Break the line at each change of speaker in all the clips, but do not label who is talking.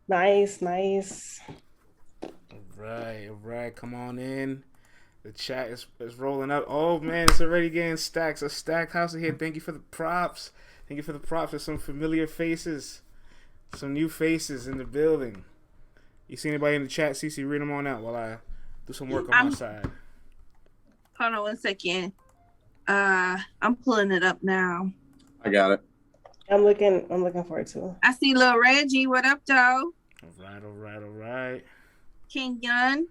Nice, nice.
All right. Come on in. The chat is rolling up. Oh man, it's already getting stacks. A stacked house in here. Thank you for the props. Thank you for the props. There's some familiar faces, some new faces in the building. You see anybody in the chat? CC, read them on out while I do some work on my side.
Hold on 1 second. I'm pulling it up now.
I got it.
I'm looking forward to it.
I see Lil Reggie. What up, though?
All right.
King Young.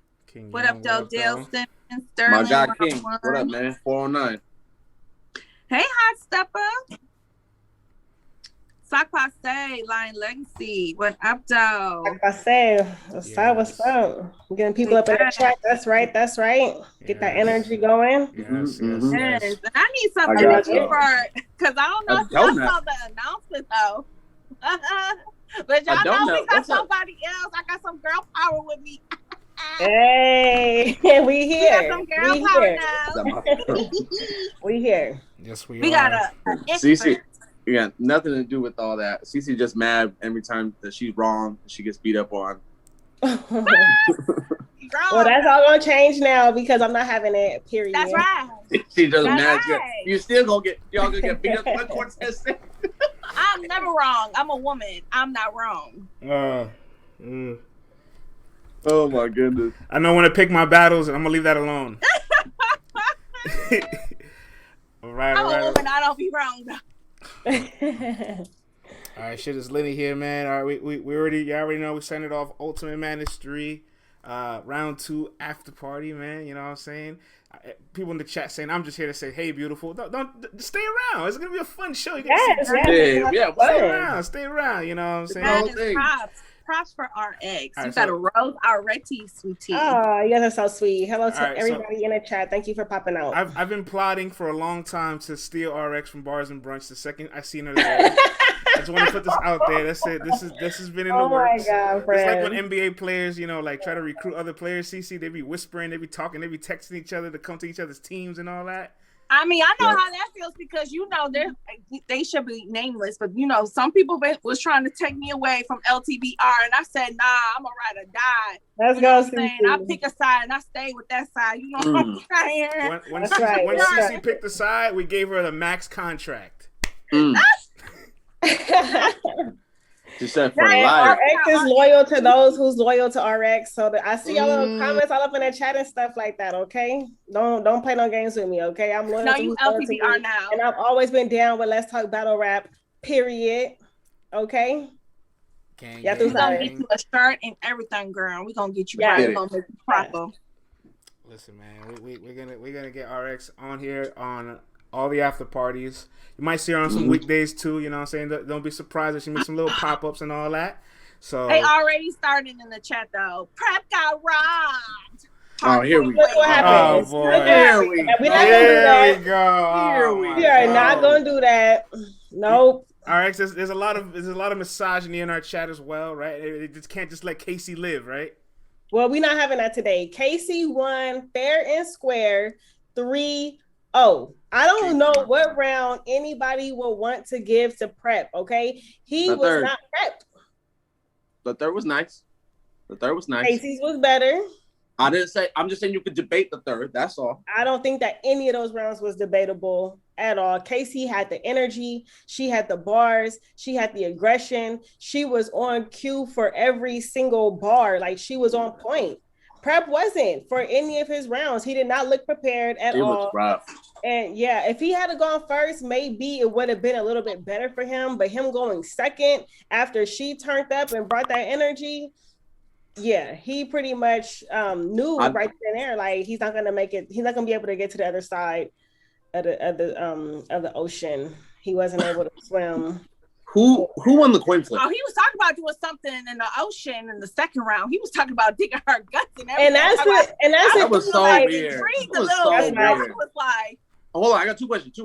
What
Young,
up, though? Dale Simmons, Sterling.
My guy King. What up, man? 409.
Hey, Hot Stepper. Sock Passe, Lion Legacy. What up, though?
Like I said, what's up? We're getting people up in the chat. That's right. Get that energy going.
Yes. I need some energy because I don't know if y'all saw the announcement, though. But y'all know we got somebody else. I got some girl power with me.
Hey, we here.
We got some girl power now.
We here.
Yes, we
are. We got a
CC. Yeah, nothing to do with all that. CC just mad every time that she's wrong. She gets beat up on.
Well, that's all gonna change now because I'm not having it. Period.
That's right.
She doesn't mad. Right. You still y'all gonna get beat up by Cortez.
I'm never wrong. I'm a woman. I'm not wrong.
Oh my goodness.
I know when to pick my battles, and I'm gonna leave that alone.
I'm a woman. I don't be wrong though.
All right, shit is Lenny here, man. All right, we already know we sent it off. Ultimate Madness 3, round 2 after party, man. You know what I'm saying? People in the chat saying I'm just here to say, hey, beautiful. Don't stay around. It's gonna be a fun show.
Stay
around. You know what I'm saying?
Props for our eggs. You got a rose already, sweetie.
Oh, you guys are so sweet. Hello to everybody in the chat. Thank you for popping out.
I've been plotting for a long time to steal RX from Bars and Brunch. The second I seen her there, I just want to put this out there. That's it. This has been in the works.
Oh my God,
it's like when NBA players, like try to recruit other players. CC, they be whispering, they be talking, they be texting each other to come to each other's teams and all that.
I mean, I know how that feels because they should be nameless, but some people was trying to take me away from LTBR, and I said, nah, I'm gonna ride or die.
Let's go.
I pick a side and I stay with that side. You know what I'm saying?
When CC picked the side, we gave her the max contract.
She said for life.
RX is loyal to those who's loyal to RX. So I see y'all little comments all up in the chat and stuff like that. Okay, don't play no games with me. Okay, I'm loyal to
you LTBR now,
and I've always been down with Let's Talk Battle Rap. Period. Okay.
We're gonna get you a shirt and everything, girl. We're gonna get you right. We're gonna make you proper.
Listen, man, we're gonna get RX on here on all the after parties. You might see her on some weekdays too, you know what I'm saying? Don't be surprised if she makes some little pop-ups and all that. So
they already started in the chat though. Prep got robbed.
Oh, here we go.
Oh boy.
Here we
go. We are not gonna do that. Nope.
RX, there's a lot of misogyny in our chat as well, right? It just can't just let Casey live, right?
Well, we're not having that today. Casey won fair and square 3-0. I don't know what round anybody will want to give to Prep, okay? He was not prepped.
The third was nice.
Casey's was better.
I didn't say, I'm just saying you could debate the third, that's all.
I don't think that any of those rounds was debatable at all. Casey had the energy, she had the bars, she had the aggression, she was on cue for every single bar, like she was on point. Prep wasn't for any of his rounds. He did not look prepared at all.
It was rough.
And yeah, if he had gone first, maybe it would have been a little bit better for him. But him going second after she turned up and brought that energy, yeah, he pretty much knew right then and there, like he's not gonna make it. He's not gonna be able to get to the other side of the ocean. He wasn't able to swim.
Who won the coin flip?
Oh, he was talking about doing something in the ocean in the second round. He was talking about digging her guts and everything.
That was so weird. Hold on, I got two questions.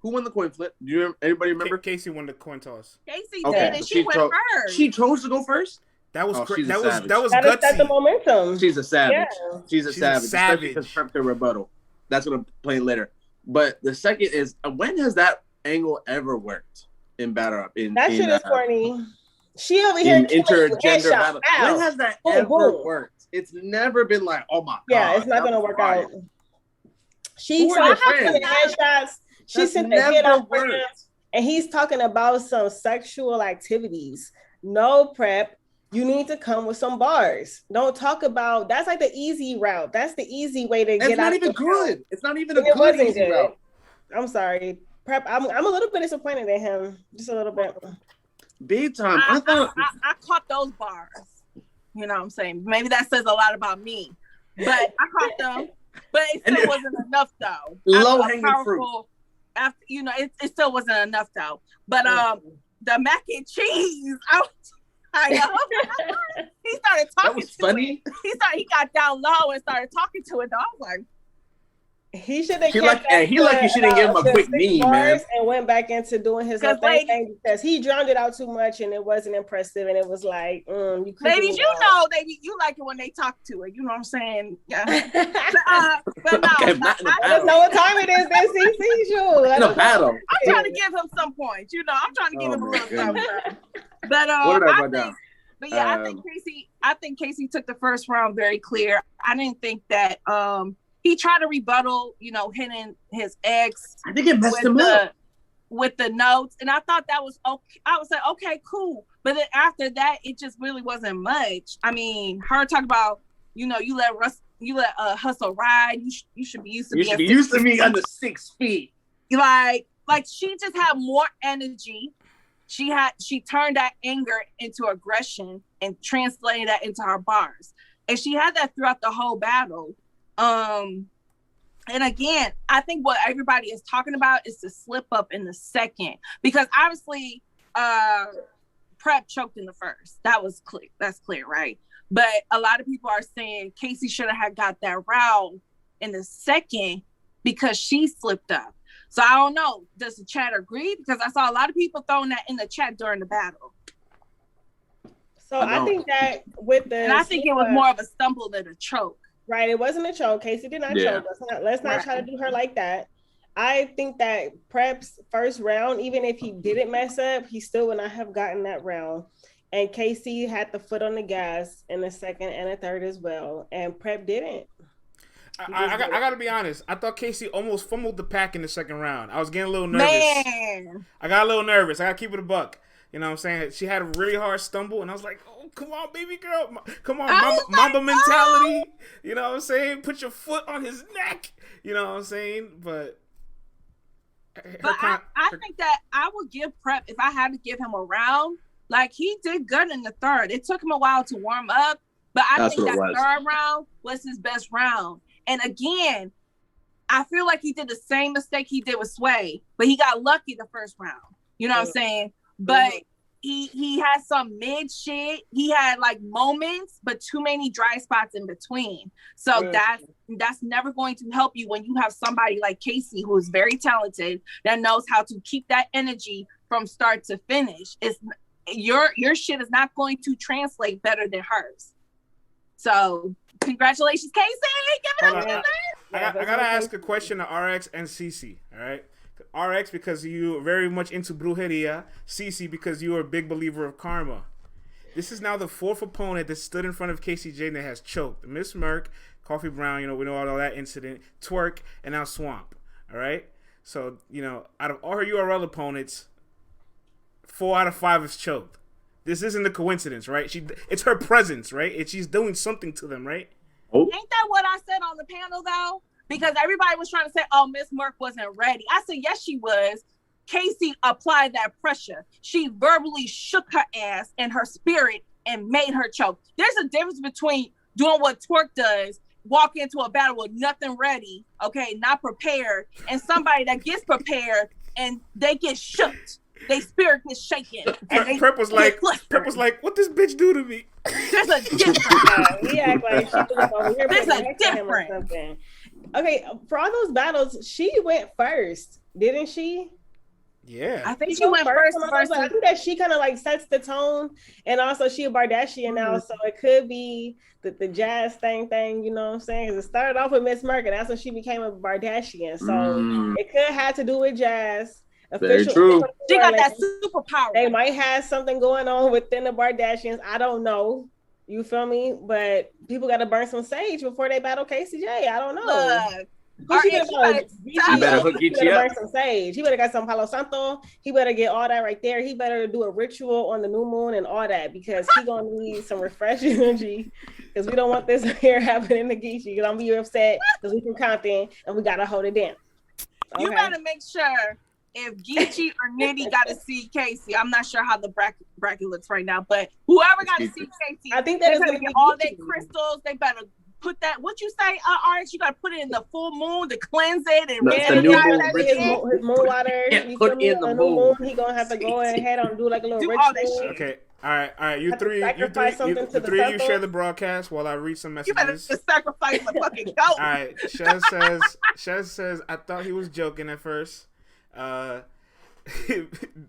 Who won the coin flip? Do anybody remember?
Casey won the coin toss.
Casey did, and she went first.
She chose to go first.
That was gutsy.
That's the momentum.
She's a savage.
Yeah.
She's a savage. Especially because Prep to rebuttal. That's gonna play later. But the second is, when has that angle ever worked in battle rap?
That shit is corny. She over here
in intergender battle.
When
has that ever worked? It's never been like, oh my god.
Yeah, it's not gonna work out. She sent the headshots. She sent the hit on him, and he's talking about some sexual activities. No, Prep. You need to come with some bars. Don't talk about that's like the easy route. That's the easy way to get out.
It's not even good. It's not even a good easy route.
I'm sorry, Prep. I'm a little bit disappointed in him, just a little bit.
Big time.
I caught those bars. You know what I'm saying? Maybe that says a lot about me, but I caught them. But it still wasn't enough though.
Low hanging fruit.
After it still wasn't enough though. But the mac and cheese, I know. He started talking.
That was funny.
He got down low and started talking to it. Though. I was like,
he should have.
He lucky she didn't give him a quick meme, man.
And went back into doing his own thing because he drowned it out too much and it wasn't impressive. And it was like,
ladies, you like it when they talk to it. You know what I'm saying? Yeah. but no,
I don't know what time it is. Then CC, sure.
In a battle.
I'm trying to give him some points. You know, I'm trying to give him a little something. But I think Casey took the first round very clear. I didn't think that he tried to rebuttal, hitting his ex.
I think it messed him up
with the notes, and I thought that was okay. I was like, okay, cool. But then after that, it just really wasn't much. I mean, her talking about, you let Hustle ride. You should be used to
me under 6 feet.
Like she just had more energy. She turned that anger into aggression and translated that into her bars. And she had that throughout the whole battle. And again, I think what everybody is talking about is the slip up in the second, because obviously Prep choked in the first. That was clear. That's clear, right? But a lot of people are saying Casey should have got that round in the second because she slipped up. So I don't know. Does the chat agree? Because I saw a lot of people throwing that in the chat during the battle.
So I think that
I think it was more of a stumble than a choke.
Right, it wasn't a choke. Casey did not choke. Let's not try to do her like that. I think that Prep's first round, even if he didn't mess up, he still would not have gotten that round. And Casey had the foot on the gas in the second and the third as well, and Prep didn't.
I got to be honest. I thought Casey almost fumbled the pack in the second round. I was getting a little nervous.
Man.
I got a little nervous. I got to keep it a buck. You know what I'm saying? She had a really hard stumble, and I was like, oh, come on, baby girl. Come on, Mamba mentality. You know what I'm saying? Put your foot on his neck. You know what I'm saying? But
I think that I would give Prep, if I had to give him a round, like he did good in the third. It took him a while to warm up, but I think that third round was his best round. And again, I feel like he did the same mistake he did with Sway, but he got lucky the first round. You know what I'm saying? But he had some mid shit. He had like moments, but too many dry spots in between. So that's never going to help you when you have somebody like Casey, who is very talented, that knows how to keep that energy from start to finish. It's your shit is not going to translate better than hers. So congratulations, Casey. Give it up to them.
I gotta ask a question to RX and CC. All right. RX because you are very much into brujeria. CC because you are a big believer of karma. This is now the fourth opponent that stood in front of Casey J that has choked. Miss Merck, Coffee Brown, we know all that incident, Twerk, and now Swamp. All right? So, out of all her URL opponents, 4 out of 5 is choked. This isn't a coincidence, right? It's her presence, right? And she's doing something to them, right?
Oh. Ain't that what I said on the panel, though? Because everybody was trying to say, oh, Miss Merck wasn't ready. I said, yes, she was. Casey applied that pressure. She verbally shook her ass and her spirit and made her choke. There's a difference between doing what Twerk does, walk into a battle with nothing ready, okay, not prepared, and somebody that gets prepared and they get shook. Their spirit gets shaken.
Prep was like, what this bitch do to me?
There's a difference.
He act like she was over here.
There's a difference.
Okay, for all those battles, she went first, didn't she?
Yeah,
I think she went first.
I think that she kind of like sets the tone, and also she a Bardashian now, so it could be the jazz thing. You know what I'm saying? Because it started off with Miss Merck, and that's when she became a Bardashian. So it could have to do with jazz.
Very true.
She got that superpower.
They might have something going on within the Bardashians. I don't know. You feel me? But people got to burn some sage before they battle KCJ. I don't know.
You better hook Geechee up.
Burn some sage. He better got some Palo Santo. He better get all that right there. He better do a ritual on the new moon and all that because he gonna need some refresh energy. Because we don't want this here happening to Geechee. Because I'm be upset because we from Compton and we gotta hold it down.
Okay. You gotta make sure if Geechee or Nitty got to see Casey. I'm not sure how the bracket looks right now, but whoever got to see Casey,
I think that is
gonna get all their crystals. They better put that. What you say, RX? You gotta put it in the full moon to cleanse it and
the new moon
ritual. His moon water.
Yeah, put in the moon.
He gonna have to go ahead and do like a little ritual.
All that shit.
Okay. All right. You three you share the broadcast while I read some messages.
You better just sacrifice the fucking goat.
All right. Shez says I thought he was joking at first.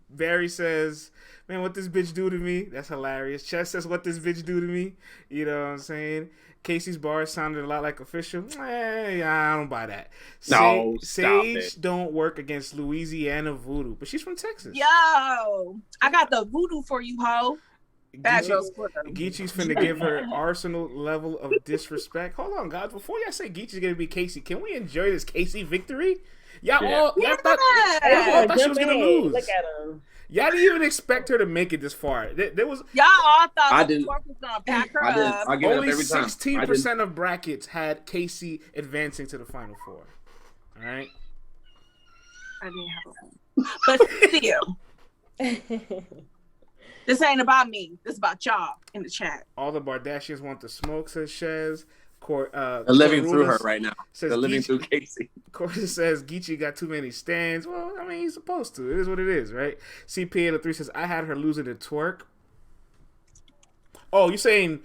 Barry says, man, what this bitch do to me? That's hilarious. Chess says, what this bitch do to me? You know what I'm saying? Casey's bars sounded a lot like official. I don't buy that.
No,
Sage don't work against Louisiana voodoo, but she's from Texas.
Yo, I got the voodoo for you, ho.
Geechee's finna give her Arsenal level of disrespect. Hold on, guys. Before y'all say Geechee's gonna be Casey, can we enjoy this Casey victory? Y'all thought she was gonna lose.
Look at him.
Y'all didn't even expect her to make it this far. There was
y'all all thought the was gonna pack her up.
Only 16% of brackets had Casey advancing to the final four. All right.
I didn't have a but still. This ain't about me. This is about y'all in the chat.
All the Bardashians want the smoke, says Shez.
They're living through her right now. They're living through Casey.
Corey says Geechee got too many stands. Well, I mean, he's supposed to. It is what it is, right? CP803 says, I had her losing the twerk. Oh, you're saying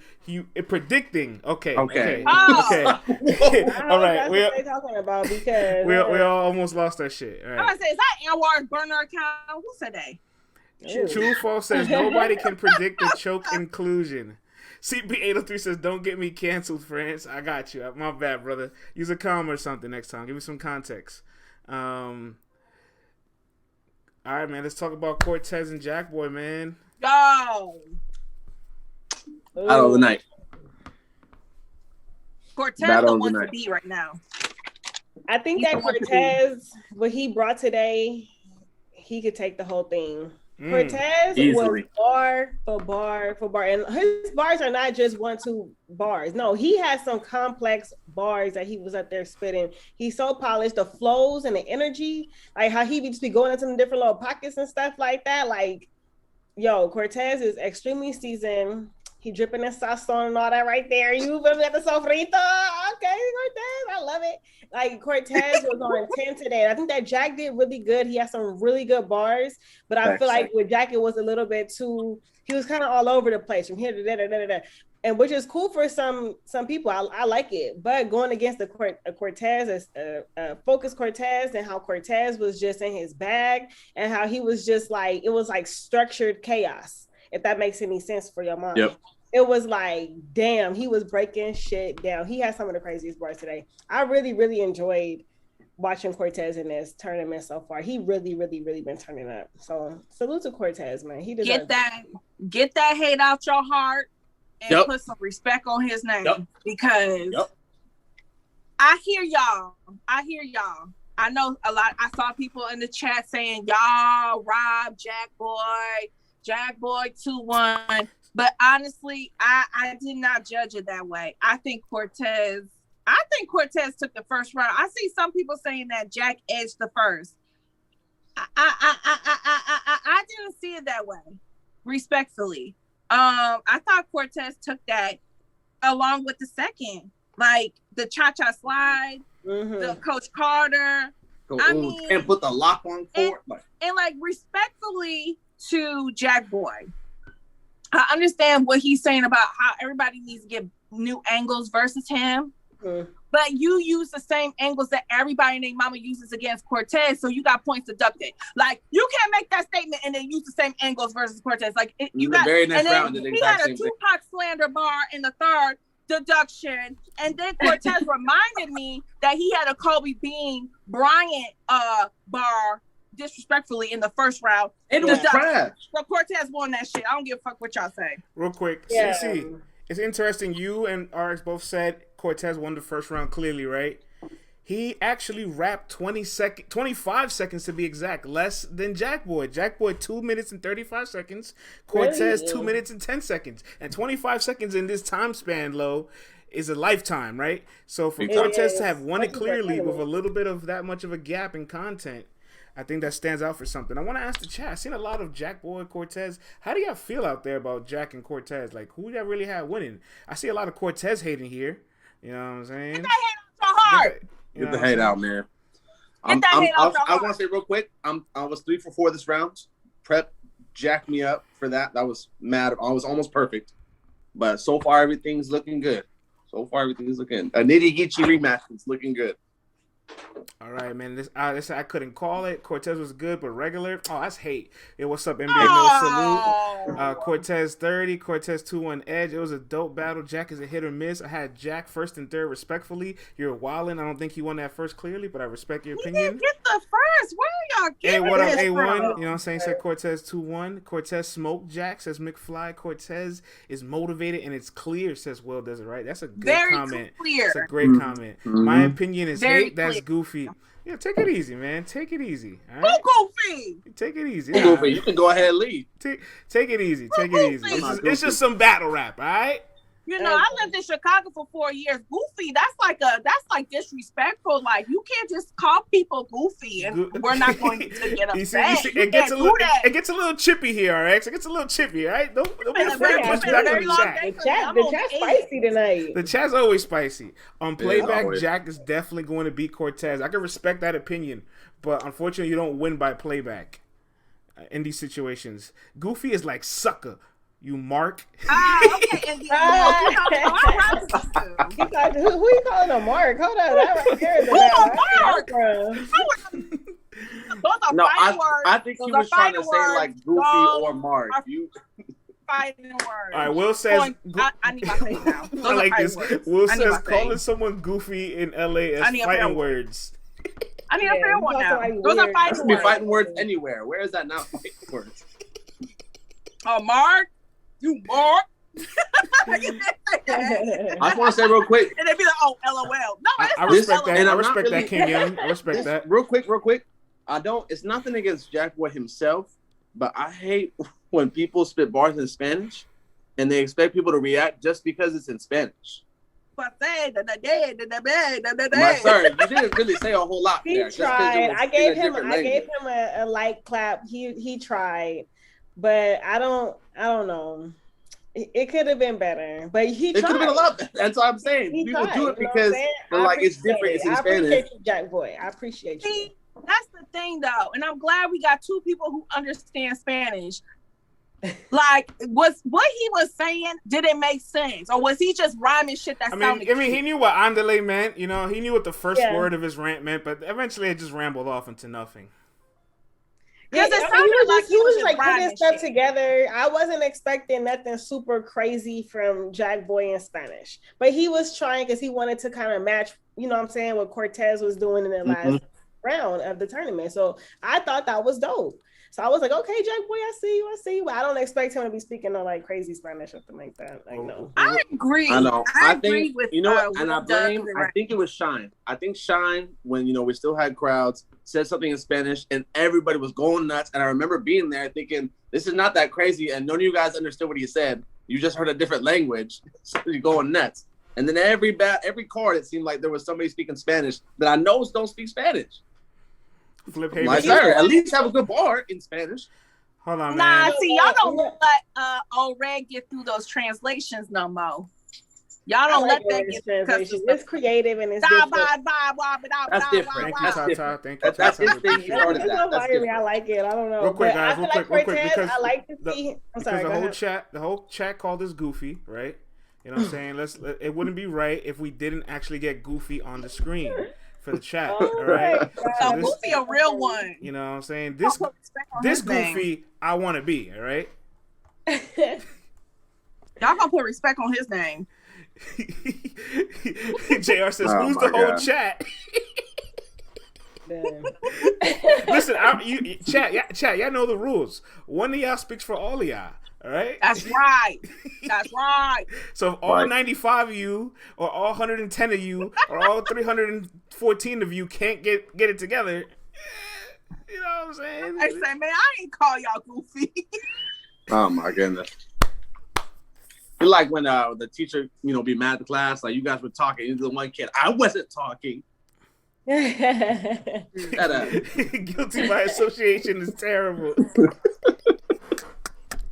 predicting. Okay.
Oh.
Okay.
All right. We're talking about because
we all almost lost our shit. All right.
I was gonna say, is that Anwar's burner account? Who said that?
True False says nobody can predict the choke inclusion. CP803 says, don't get me canceled, friends. I got you. My bad, brother. Use a comma or something next time. Give me some context. All right, man. Let's talk about Cortez and Jackboy, man.
Yo.
Battle of the night.
Cortez the one to be right now.
I think that Cortez, what he brought today, he could take the whole thing. Cortez was bar for bar for bar, and his bars are not just 1-2 bars. No, he has some complex bars that he was up there spitting. He's so polished, the flows and the energy, like how he just be going into the different little pockets and stuff like that. Like, yo, Cortez is extremely seasoned. He dripping in sazon and all that right there. You got the sofrito. Okay, Cortez, I love it. Like, Cortez was on 10 today. And I think that Jack did really good. He had some really good bars, but I feel like with Jack, it was a little bit too, he was kind of all over the place from here to there, and which is cool for some people. I like it, but going against the Cortez, focused Cortez, and how Cortez was just in his bag and how he was just like, it was like structured chaos. If that makes any sense for your mind.
Yep.
It was like, damn, he was breaking shit down. He had some of the craziest bars today. I really, really enjoyed watching Cortez in this tournament so far. He really, really, really been turning up. So salute to Cortez, man. He
get that hate out your heart and put some respect on his name because I hear y'all. I know a lot. I saw people in the chat saying y'all rob Jackboy 2-1, but honestly, I did not judge it that way. I think Cortez took the first round. I see some people saying that Jack edged the first. I didn't see it that way. Respectfully, I thought Cortez took that along with the second, like the cha-cha slide, the Coach Carter. I mean,
and put the lock on court,
and like respectfully to Jackboy, I understand what he's saying about how everybody needs to get new angles versus him, but you use the same angles that everybody named Mama uses against Cortez, so you got points deducted. Like, you can't make that statement and then use the same angles versus Cortez. Like, you got
very next round.
He had a Tupac slander bar in the third deduction, and then Cortez reminded me that he had a Kobe Bean Bryant bar disrespectfully in the first round.
It was trash.
So Cortez won that shit. I don't give a fuck what y'all say.
Real quick, CC, it's interesting. You and RX both said Cortez won the first round clearly, right? He actually rapped 25 seconds to be exact, less than Jackboy. Jackboy 2 minutes and 35 seconds. Cortez 2 minutes and 10 seconds. And 25 seconds in this time span, Lo, is a lifetime, right? So for Cortez to have won it clearly with a little bit of that much of a gap in content, I think that stands out for something. I want to ask the chat. I've seen a lot of Jackboy, Cortez. How do y'all feel out there about Jack and Cortez? Like, who y'all really had winning? I see a lot of Cortez hating here. You know what I'm saying?
Get that hate out your heart.
Get the hate out, man. I want to say real quick, I was 3 for 4 this round. Prep jacked me up for that. That was mad. I was almost perfect. But so far, everything's looking good. A nitty-gritty rematch is looking good.
All right, man. This I couldn't call it. Cortez was good, but regular. Oh, that's hate. Hey, what's up, NBA No Salute? Cortez 30, Cortez 2-1 edge. It was a dope battle. Jack is a hit or miss. I had Jack first and third respectfully. You're wildin'. I don't think he won that first clearly, but I respect your opinion.
He didn't get the first. Where are y'all getting
Hey, what up,
this
A1?
from?
You know what I'm saying? Said Cortez 2-1. Cortez smoked Jack, says McFly. Cortez is motivated and it's clear, says Will does it right. That's a good
Very
comment.
clear.
That's a great comment. My opinion is
Very
hate. That's
clear.
goofy. Yeah, take it easy, man. Take it easy. All
Who
right?
goofy?
Take it easy.
Hey, Goofy, you can go ahead and leave.
Take it easy. Take it easy. It's just some battle rap, all right?
You know, I lived in Chicago for 4 years. Goofy, that's like disrespectful. Like, you can't just call people goofy and we're not going to get upset.
It gets a little chippy here, all right? It gets a little chippy, all right? Don't be afraid to push back on the chat.
The chat's spicy tonight.
The chat's always spicy. On playback, Jack is definitely going to beat Cortez. I can respect that opinion, but unfortunately, you don't win by playback in these situations. Goofy is like sucker. You mark.
Okay. And,
who you calling a mark? Hold on, that right there.
Who a mark? Those are
No,
fighting words.
I think he was trying to say like Goofy or Mark.
Fighting words.
All right, Will says.
I need my face now. Those
I like this.
words.
Will says calling someone goofy in LA as fighting words.
I need a fair one now. Those are fighting words.
Fighting words anywhere. Where is that not fighting words?
Oh, Mark. You Mark.
I just want to say real quick.
And they'd be like, oh, LOL. No,
I respect that. I respect that, King Young. I respect that.
Real quick. It's nothing against Jackboy himself, but I hate when people spit bars in Spanish and they expect people to react just because it's in Spanish.
My
sir, you didn't really say a whole lot
he
there.
Tried. I gave him a light clap. He tried. But I don't know. It could have been better, but he tried.
It could have been a lot better. That's what I'm saying. People do it because they're like, it's different. It's in Spanish.
I appreciate you, Jack Boy. I appreciate you.
See, that's the thing, though. And I'm glad we got two people who understand Spanish. Like, was what he was saying, did it make sense? Or was he just rhyming shit that sounded cute?
He knew what andale meant. You know, he knew what the first word of his rant meant, but eventually it just rambled off into nothing.
Because he was like putting stuff together. I wasn't expecting nothing super crazy from Jack Boy in Spanish, but he was trying because he wanted to kind of match, you know what I'm saying, what Cortez was doing in the last round of the tournament. So I thought that was dope. So I was like, okay, Jack Boy, I see you. But I don't expect him to be speaking no like crazy Spanish or something like that. Like, no.
I agree.
I know.
I agree with
you know what? And I think it was Shine. I think Shine, when we still had crowds, said something in Spanish and everybody was going nuts. And I remember being there thinking, this is not that crazy. And none of you guys understood what he said. You just heard a different language. So you're going nuts. And then every card, it seemed like there was somebody speaking Spanish that I know don't speak Spanish.
Flip
like, sir, at least have a good bar in Spanish.
Hold on, man.
Nah, see, y'all don't let old Red get through those translations no more. Y'all don't let that get through.
It's creative and it's
different. That's different. That's his thing. He started that. That's different.
I like it. I don't know.
Real quick, guys. Real quick, because
I like to see. I'm sorry.
The whole chat called us goofy, right? You know what I'm saying? It wouldn't be right if we didn't actually get Goofy on the screen for the chat. All right.
So Goofy a real one.
You know what I'm saying? This Goofy I want to be, all right?
Y'all gonna put respect on his name.
JR says, who's the whole chat? Listen, chat, y'all know the rules. One of y'all speaks for all of y'all. All right.
That's right. That's right.
So if all 95 of you, or all 110 of you, or all 314 of you can't get it together, you know what I'm saying?
I say, man, I ain't call y'all goofy.
Oh my goodness. It's like when the teacher, be mad at the class, like you guys were talking, you're the one kid, I wasn't talking.
Guilty by association is terrible.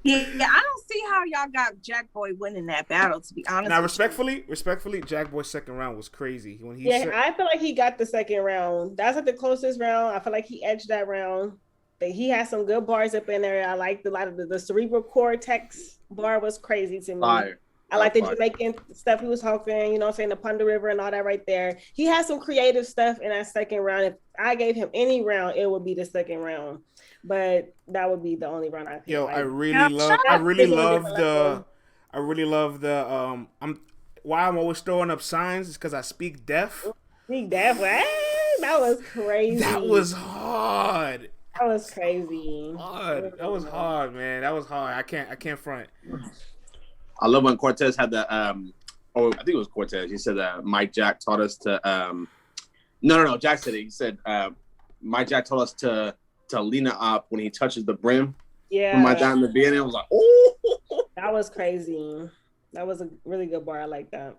Yeah, I don't see how y'all got Jack Boy winning that battle, to be honest.
Now, respectfully, Jack Boy's second round was crazy.
I feel like he got the second round. That's like the closest round. I feel like he edged that round. But he had some good bars up in there. I liked a lot of the cerebral cortex bar was crazy to me.
Fire.
I like the Jamaican stuff he was talking, saying the Punda River and all that right there. He had some creative stuff in that second round. If I gave him any round, it would be the second round. But that would be the only round I feel.
I really love the why I'm always throwing up signs is because I speak deaf.
Speak deaf? What? That was crazy.
That was hard.
That was crazy.
That was hard, man. That was hard. I can't front.
I love when Cortez had that. I think it was Cortez. He said that Mike Jack taught us to. No. Jack said it. He said Mike Jack taught us to lean it up when he touches the brim.
Yeah.
My dad in the beginning was like, oh.
That was crazy. That was a really good bar. I like that.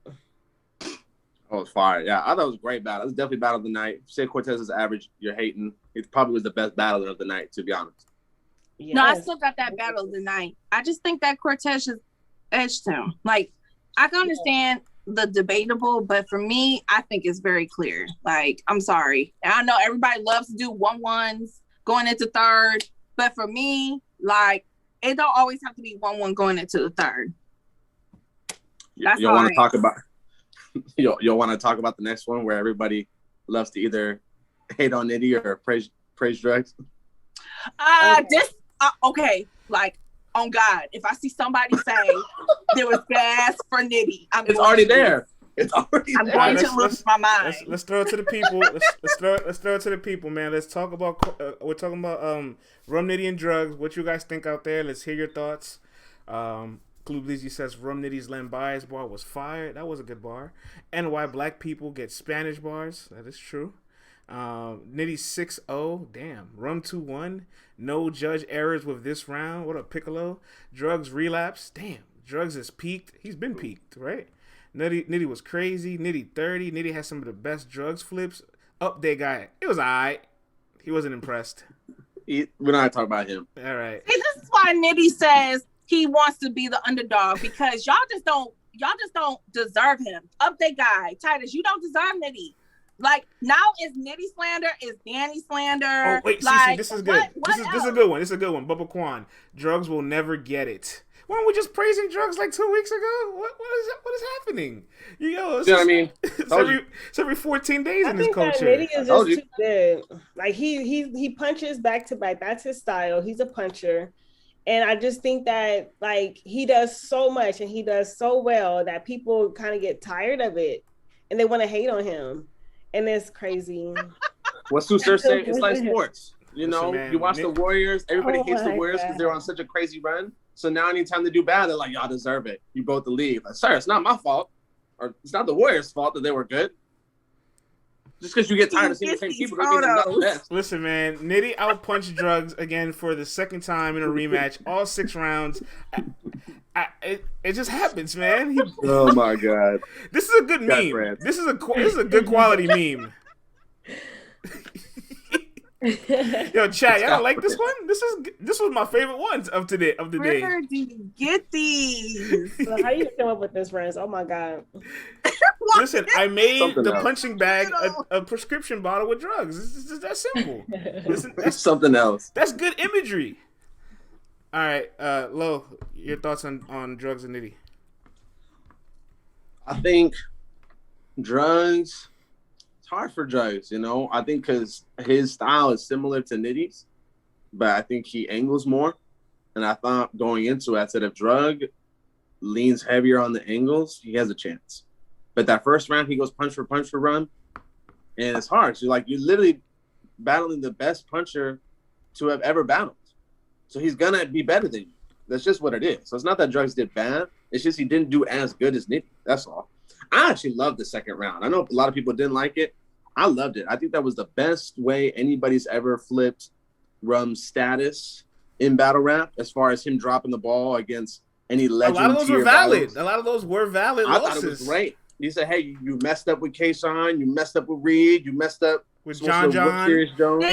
That was fire. Yeah, I thought it was a great battle. It was definitely battle of the night. Say Cortez is average, you're hating. It probably was the best battler of the night, to be honest.
Yes. No, I still got that battle of the night. I just think that Cortez just edged him. Like, I can understand the debatable, but for me, I think it's very clear. Like, I'm sorry. And I know everybody loves to do 1-1s going into third, but for me, like, it don't always have to be 1-1 going into the third. That's
you'll want to talk about. You'll want to talk about the next one where everybody loves to either hate on Nitty or praise drugs.
Okay, like on God, if I see somebody say there was gas for Nitty,
it's already there. It's already
there. I'm going to lose my mind.
Let's throw it to the people. Let's throw it to the people, man. Let's talk about. We're talking about rum, Nitty, and drugs. What you guys think out there? Let's hear your thoughts. Clue Blizzy says Rum Nitty's Len Bias bar was fire. That was a good bar. And why black people get Spanish bars. That is true. Nitty 6-0. Damn. Rum 2-1. No judge errors with this round. What up, Piccolo? Drugs relapse. Damn. Drugs is peaked. He's been peaked, right? Nitty was crazy. Nitty 30. Nitty has some of the best drugs flips. Update guy. It was all right. He wasn't impressed.
We're not talking about him.
All right.
See, this is why Nitty says he wants to be the underdog, because y'all just don't deserve him. Update guy, Titus, you don't deserve Nitty. Like, now is Nitty slander, is Danny slander.
Oh wait,
like,
this is good. This is a good one. This is a good one. Bubba Quan, drugs will never get it. Weren't we just praising drugs like 2 weeks ago? What is happening?
You know what I mean?
It's every 14 days in this culture.
Nitty is just too good. Like he punches back to back. That's his style. He's a puncher. And I just think that, like, he does so much and he does so well that people kind of get tired of it and they want to hate on him. And it's crazy.
What's Sir say? It's like sports. You know, you watch the Warriors. Everybody hates the Warriors because they're on such a crazy run. So now anytime they do bad, they're like, y'all deserve it. You broke the league. Like, sir, it's not my fault. Or it's not the Warriors' fault that they were good. Just because you get tired of seeing the same people, that means they're not the best.
Listen, man, Nitty outpunched drugs again for the second time in a rematch, all 6 rounds. It just happens, man.
Oh my God!
This is a good meme. This is a good quality meme. Yo, chat, y'all like this one? This was my favorite ones of the day.
Where do you get these?
So how you come up with this, friends? Oh my God!
Listen, I made the punching bag a prescription bottle with drugs. It's just that simple.
That's something else.
That's good imagery. All right, Lo, your thoughts on drugs and Nitty?
I think drugs. It's hard for drugs, you know. I think because his style is similar to Nitty's, but I think he angles more. And I thought going into it, I said if drug leans heavier on the angles, he has a chance. But that first round, he goes punch for run, and it's hard. So like you literally battling the best puncher to have ever battled. So he's gonna be better than you. That's just what it is. So it's not that Drugs did bad. It's just he didn't do as good as Nitty. That's all. I actually loved the second round. I know a lot of people didn't like it. I loved it. I think that was the best way anybody's ever flipped Rum's status in battle rap, as far as him dropping the ball against any legend.
A lot of those were valid. A lot of those were valid losses.
I thought it was great. He said, "Hey, you messed up with K-Shine. You messed up with Reed. You messed up
with John.
Serious Jones.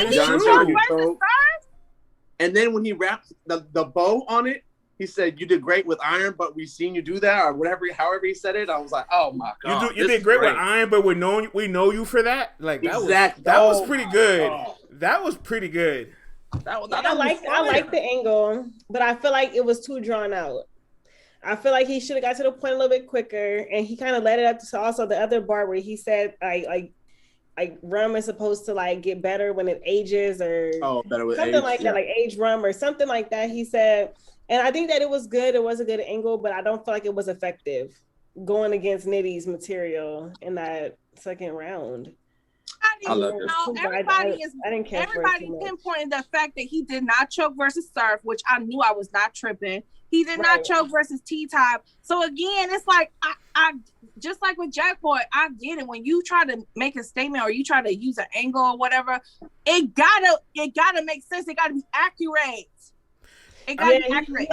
And then when he wrapped the bow on it, he said, "You did great with Iron, but we've seen you do that," or whatever, however he said it. I was like, "Oh my god,
you did great with Iron, but we know you for that." Like that was pretty good. That was pretty good.
I like the angle, but I feel like it was too drawn out. I feel like he should have got to the point a little bit quicker, and he kind of led it up to also the other bar where he said like rum is supposed to like get better when it ages, or
better with
something
age,
like that, like age rum or something like that. He said, and I think that it was good. It was a good angle, but I don't feel like it was effective going against Nitty's material in that second round.
Everybody pinpointed the fact that he did not choke versus Surf, which I knew I was not tripping. He did not choke versus T-Top. So again, it's like I just like with Jack Boy, I get it. When you try to make a statement or you try to use an angle or whatever, it gotta make sense. It gotta be accurate. It gotta be accurate.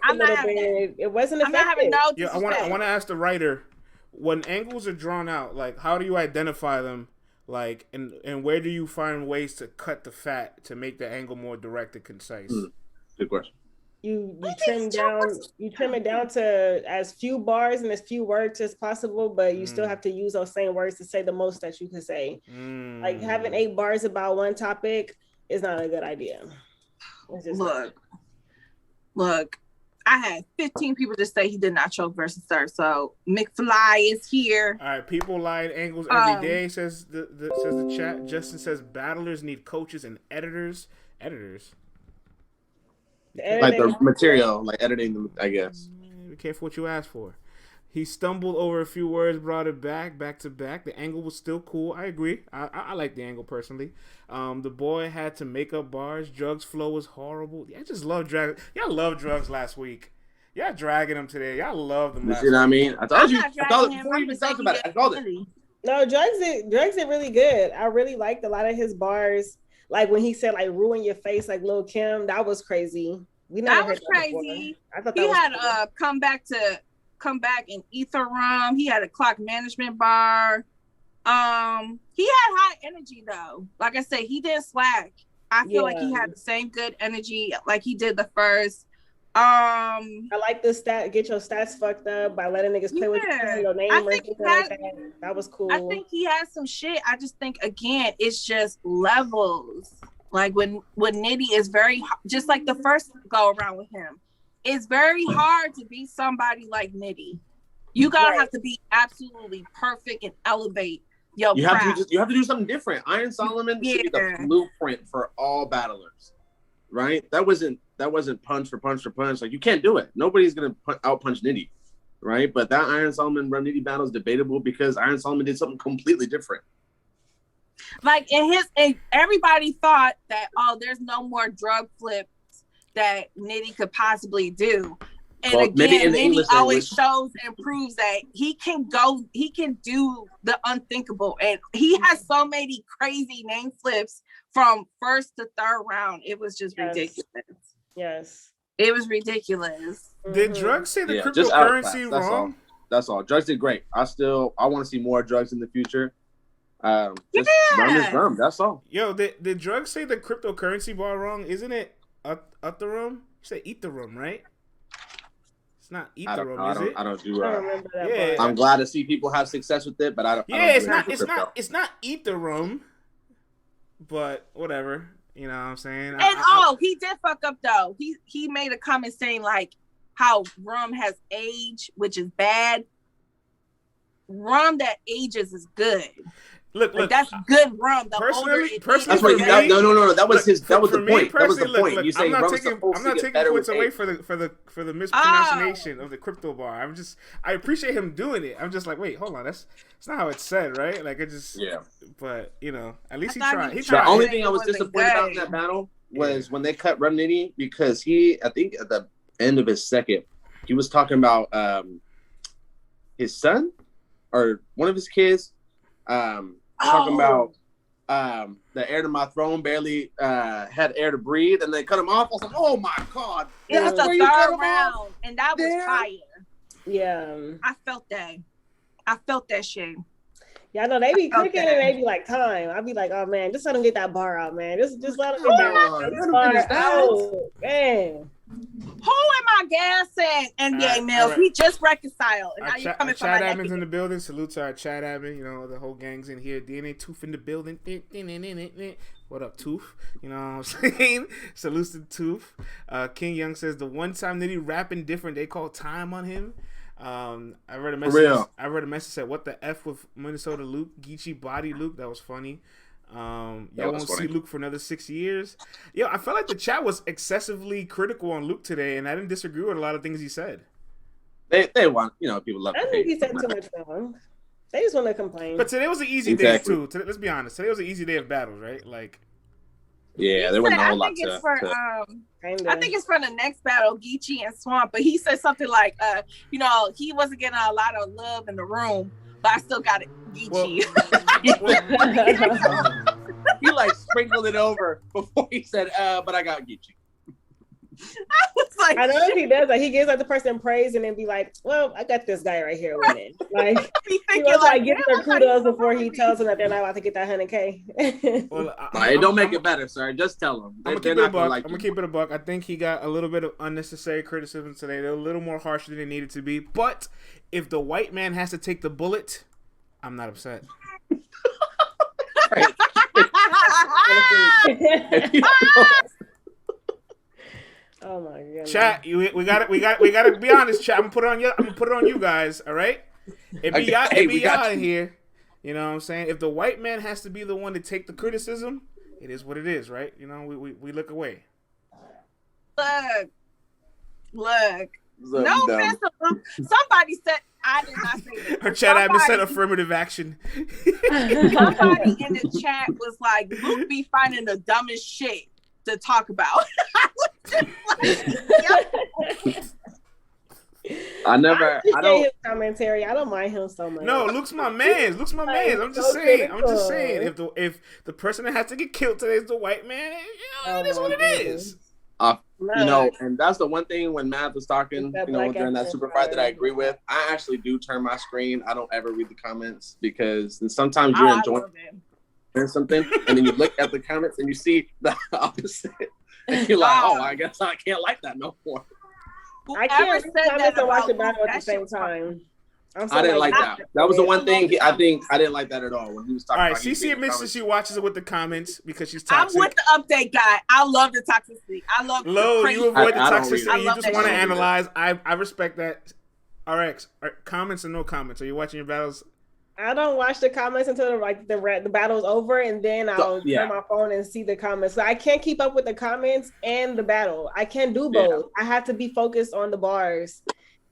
I'm not having it.
It wasn't effective.
I'm not having no disrespect.
I want to ask the writer, when angles are drawn out, like how do you identify them? Like, and where do you find ways to cut the fat to make the angle more direct and concise?
Good question.
You trim it down to as few bars and as few words as possible, but you still have to use those same words to say the most that you can say. Like having 8 bars about one topic is not a good idea.
Look, I had 15 people just say he did not choke versus Surf. So McFly is here.
All right, people lie at angles every day, says the chat. Justin says battlers need coaches and editors.
Like the material, like editing them, I guess.
Be careful what you ask for. He stumbled over a few words, brought it back to back. The angle was still cool. I agree. I like the angle personally. The boy had to make up bars. Drugs flow was horrible. I just love drag. Y'all love Drugs last week. Y'all dragging him today. Y'all love them.
You see what I mean? I told you. Before you even talked about it, I called it.
No, Drugs did really good. I really liked a lot of his bars. Like when he said like ruin your face like Lil Kim, that was crazy.
That was crazy. I thought he had come back in Ether Rum. He had a clock management bar. He had high energy though. Like I said, he didn't slack. I feel like he had the same good energy like he did the first. I
like the get your stats fucked up by letting niggas play with your name or something like that. That was cool.
I think he has some shit. I just think again, it's just levels. Like when Nitty is very, just like the first go around with him, it's very hard to be somebody like Nitty. You gotta have to be absolutely perfect and elevate your craft.
You have to do something different. Iron Solomon should be the blueprint for all battlers, right? That wasn't punch for punch for punch. Like you can't do it. Nobody's gonna outpunch Nitty, right? But that Iron Solomon Run Nitty battle is debatable because Iron Solomon did something completely different.
Like everybody thought that there's no more drug flips that Nitty could possibly do. And again, Nitty always shows and proves that he can do the unthinkable. And he has so many crazy name flips from first to third round. It was just ridiculous.
Yes.
It was ridiculous.
Did Drugs say the cryptocurrency wrong?
That's all. Drugs did great. I want to see more Drugs in the future. Rum is rum. That's all.
Yo, did Drugs say the cryptocurrency bar wrong? Isn't it Ethereum? You said Ethereum, right? It's not Ethereum, is it?
I don't do.
I don't remember that.
I'm glad to see people have success with it, but I don't.
Yeah, it's not Ethereum, but whatever. You know what I'm saying?
And he did fuck up though. He made a comment saying like how rum has age, which is bad. Rum that ages is good. Look, that's good rum. The
personally,
that's right. No. That was his. That was the point. That was the point.
Look,
you saying
I'm not taking points away for the mispronunciation of the crypto bar. I appreciate him doing it. I'm just like, wait, hold on. That's not how it's said, right? Like, it just.
Yeah.
But at least he tried.
The only thing I was disappointed about in that battle was when they cut Rum Nitty, because I think at the end of his second, he was talking about his son or one of his kids. Talking about the heir to my throne barely had air to breathe, and they cut him off. I was like, oh my god,
it was the third round, and that was fire.
Yeah,
I felt that shit.
Yeah, I know they be cooking and they be like, time. I'd be like, oh man, just let them get that bar out, man. Just let them get that bar out, man.
Who am I gassing? NBA Mills. Right. We just reconciled. And now you're coming from my
chat admins in the building. Salute to our chat admin. You know, the whole gang's in here. DNA Tooth in the building. What up, Tooth? You know what I'm saying? Salute to Tooth. King Young says the one time Nitty rapping different, they call time on him. I read a message. I read a message said, "What the f with Minnesota Luke? Geechee body Luke." That was funny. Y'all won't see Luke for another 6 years. Yo, I felt like the chat was excessively critical on Luke today, and I didn't disagree with a lot of things he said.
They want, people love.
I think he said too much wrong. They just want to complain.
But today was an easy day too. Let's be honest. Today was an easy day of battles, right? Like,
yeah, there wasn't a whole lot to.
I think it's for the next battle, Geechee and Swamp. But he said something like, he wasn't getting a lot of love in the room, but I still got it, Geechee.
He like sprinkled it over before he said, but I got Geechee.
I was like,
I know if he does, like he gives like the person praise and then be like, well, I got this guy right here winning. Like he was like giving their kudos before he tells them that they're not about to get that $100K.
Well, it don't make it better, sir. Just tell them.
I'm gonna keep it a buck. I think he got a little bit of unnecessary criticism today. They're a little more harsh than they needed to be. But if the white man has to take the bullet, I'm not upset.
Oh my god!
Chat, we gotta be honest. Chat, I'm gonna put it on you guys. All right, it be y'all in here. You know what I'm saying? If the white man has to be the one to take the criticism, it is what it is, right? You know, we look away.
Look. No offense to Luke. Somebody said I did not say this.
Her chat admin said affirmative action.
Somebody in the chat was like, Luke be finding the dumbest shit to talk about.
I don't
his commentary. I don't mind him so much.
No, Luke's my man. I'm just saying. If the person that has to get killed today is the white man, it is what it is.
And that's the one thing when Math was talking, during that super fight that I agree with. I actually do turn my screen. I don't ever read the comments because sometimes you're enjoying something and then you look at the comments and you see the opposite. And you're like, oh, I guess I can't like that no more.
I can't comment and watch the battle at the same time.
I didn't like that. That was the one thing I didn't like that at all when he was talking.
All right, CC admits that she watches it with the comments because she's toxic.
I'm with the update guy. I love the toxicity. I love
Low, you avoid the toxicity. You just want to analyze. I respect that. RX, comments or no comments? Are you watching your battles?
I don't watch the comments until the battle's over, and then I'll turn my phone and see the comments. So I can't keep up with the comments and the battle. I can't do both. I have to be focused on the bars,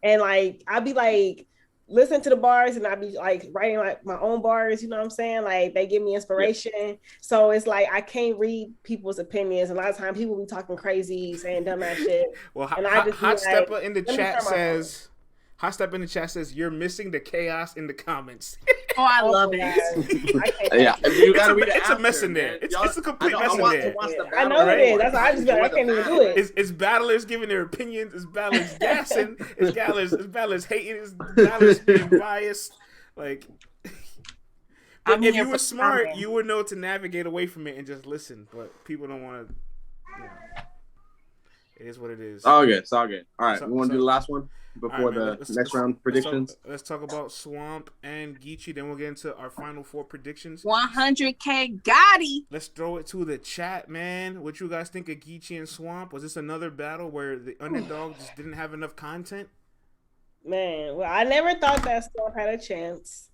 and I'll be listen to the bars, and I'll be writing my own bars. You know what I'm saying? Like they give me inspiration. Yeah. So it's I can't read people's opinions. A lot of times people be talking crazy, saying dumbass shit.
Well, Hot Stepper in the chat says. Hot Step in the chat says you're missing the chaos in the comments.
Oh, I love it.
Yeah,
it's a mess in there. It's a complete mess in there.
I know it is. That's why I can't even do it.
It's battlers giving their opinions. It's battlers gassing. It's battlers hating. It's battlers being biased. If you were smart, you would know to navigate away from it and just listen. But people don't want to. It is what it is.
It's all good. All right, we want to do the last one before the next round predictions.
Let's talk about Swamp and Geechee. Then we'll get into our final 4 predictions.
100K Gotti.
Let's throw it to the chat, man. What you guys think of Geechee and Swamp? Was this another battle where the underdog just didn't have enough content?
Man, well, I never thought that Swamp had a chance.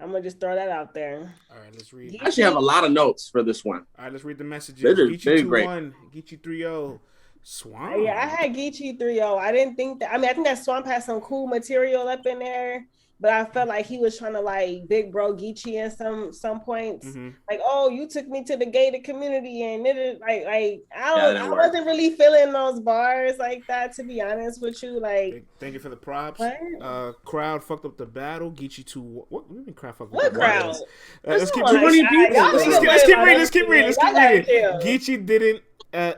I'm gonna just throw that out there.
All right, let's read.
I actually have a lot of notes for this one.
All right, let's read the messages.
Geechee
2-1, Geechee 3-0. Swamp.
Yeah, I had Geechee 3-0. I didn't think that. I mean, I think that Swamp had some cool material up in there, but I felt like he was trying to like big bro Geechee in some points.
Mm-hmm.
Like, oh, you took me to the gated community, and it like I wasn't really feeling those bars like that, to be honest with you. Like,
thank you for the props.
What?
Crowd fucked up the battle. Geechee 2. What do you mean crowd fucked up?
What
the
crowd?
Let's keep
reading.
Let's keep reading. Geechee didn't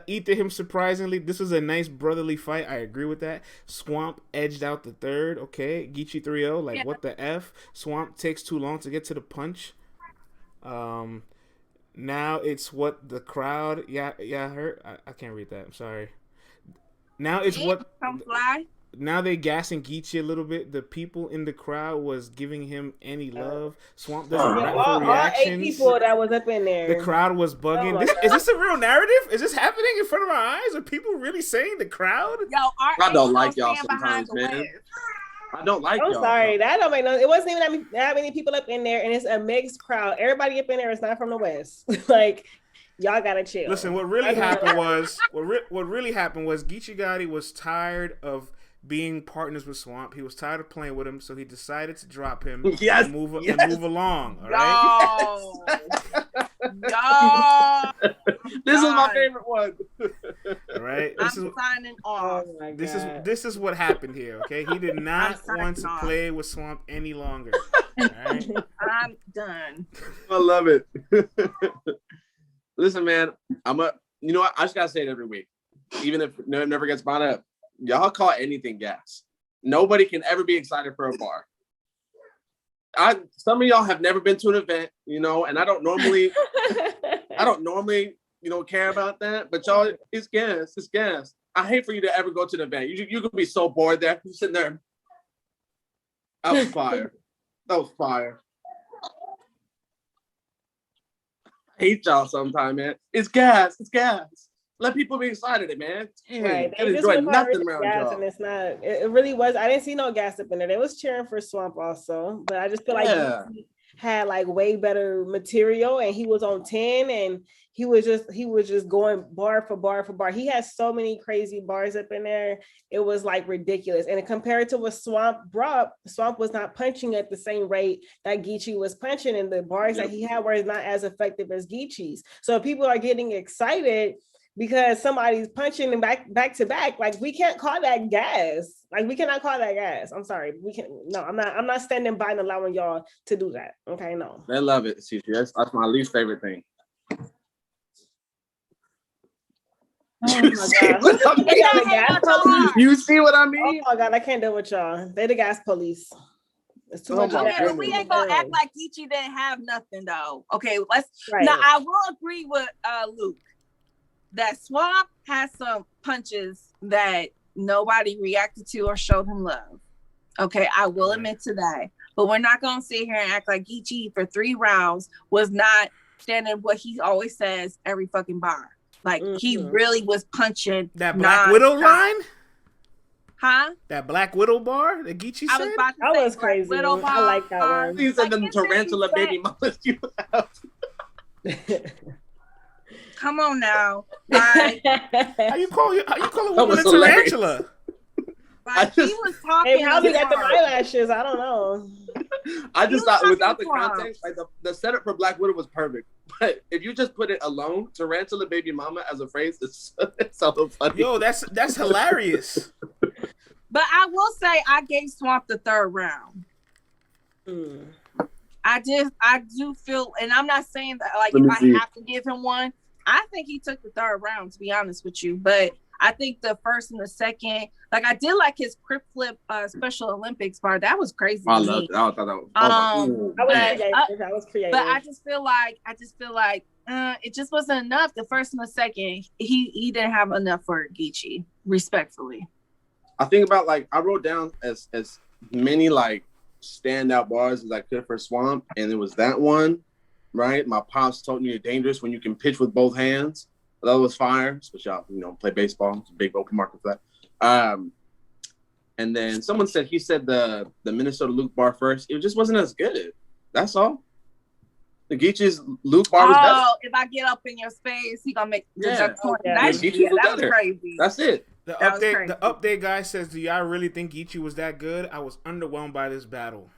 eat to him surprisingly. This was a nice brotherly fight. I agree with that. Swamp edged out the third. Okay, Geechee 3-0. Like, what the F? Swamp takes too long to get to the punch. Now it's what the crowd. Yeah, hurt. I can't read that. I'm sorry. Now it's what. Now they gassing Geechee a little bit. The people in the crowd was giving him any love. Swamp doesn't wait for reactions.
All 8 people that was up in there.
The crowd was bugging. Is this a real narrative? Is this happening in front of our eyes? Are people really saying the crowd?
Yo,
I don't like y'all sometimes, man. I don't like y'all.
I'm sorry. That don't make no. It wasn't even that many people up in there, and it's a mixed crowd. Everybody up in there is not from the West. Like, y'all gotta chill.
Listen, what really happened was Geechee Gotti was tired of being partners with Swamp. He was tired of playing with him, so he decided to drop him and move along. All right.
No.
This is my favorite one.
All right.
I'm signing off.
Oh
this is what happened here. Okay, he did not want to play with Swamp any longer. All right.
I'm done.
I love it. Listen, man, you know what? I just gotta say it every week, even if it never gets brought up. Y'all call anything gas. Nobody can ever be excited for a bar. Some of y'all have never been to an event, and I don't normally, care about that. But y'all, it's gas. It's gas. I hate for you to ever go to an event. You could be so bored there. You're sitting there. That was fire. I hate y'all sometime, man. It's gas. Let people be excited, man. Damn,
right.
They enjoy nothing around
gas,
y'all.
and it's not. It really was. I didn't see no gas up in there. They was cheering for Swamp also, but I just feel like he had like way better material, and he was on 10, and he was just going bar for bar. He has so many crazy bars up in there. It was like ridiculous. And compared to what Swamp brought, Swamp was not punching at the same rate that Geechee was punching, and the bars that he had were not as effective as Geechee's. So people are getting excited because somebody's punching them back to back. Like, we can't call that gas. Like, we cannot call that gas. I'm sorry. I'm not standing by and allowing y'all to do that. Okay, no.
They love it, CC. That's my least favorite thing.
Oh my God.
You see what I mean?
Oh my God, I can't deal with y'all. They the gas police. It's too much.
But we ain't gonna act like Geechee didn't have nothing though. Okay, now I will agree with Luke that Swamp has some punches that nobody reacted to or showed him love. Okay, I will admit to that. But we're not gonna sit here and act like Geechee for 3 rounds was not standing what he always says every fucking bar. Like, he really was punching
that Black Widow line.
Huh?
That Black Widow bar that Geechee said?
That was crazy.
Widow
I like that one.
He said them tarantula baby mamas you have.
Come on now. Like,
how you call a woman a tarantula?
Like, he was talking.
Hey, how did get the eyelashes? I don't know.
I just thought without the context, like the setup for Black Widow was perfect. But if you just put it alone, tarantula baby mama as a phrase, it's so funny.
Yo, that's hilarious.
But I will say I gave Swamp the 3rd round. I do feel, and I'm not saying that like if I have to give him one, I think he took the 3rd round, to be honest with you. But I think the 1st and the 2nd, like, I did like his Crip Flip Special Olympics bar. That was crazy.
I loved it. I thought
that was creative.
But I just feel like it just wasn't enough. The 1st and the 2nd, he didn't have enough for Geechee, respectfully.
I think about, like, I wrote down as many like standout bars as I could for Swamp, and it was that one, right? My pops told me you're dangerous when you can pitch with both hands. That was fire, especially play baseball. It's a big open market for that. And then someone said he said the Minnesota Luke bar first. It just wasn't as good. That's all. The Geechee's Luke bar was better.
Oh, if I get up in your space, he gonna make the point.
Yeah.
That was crazy.
That's it.
The update guy says, "Do y'all really think Geechee was that good? I was underwhelmed by this battle."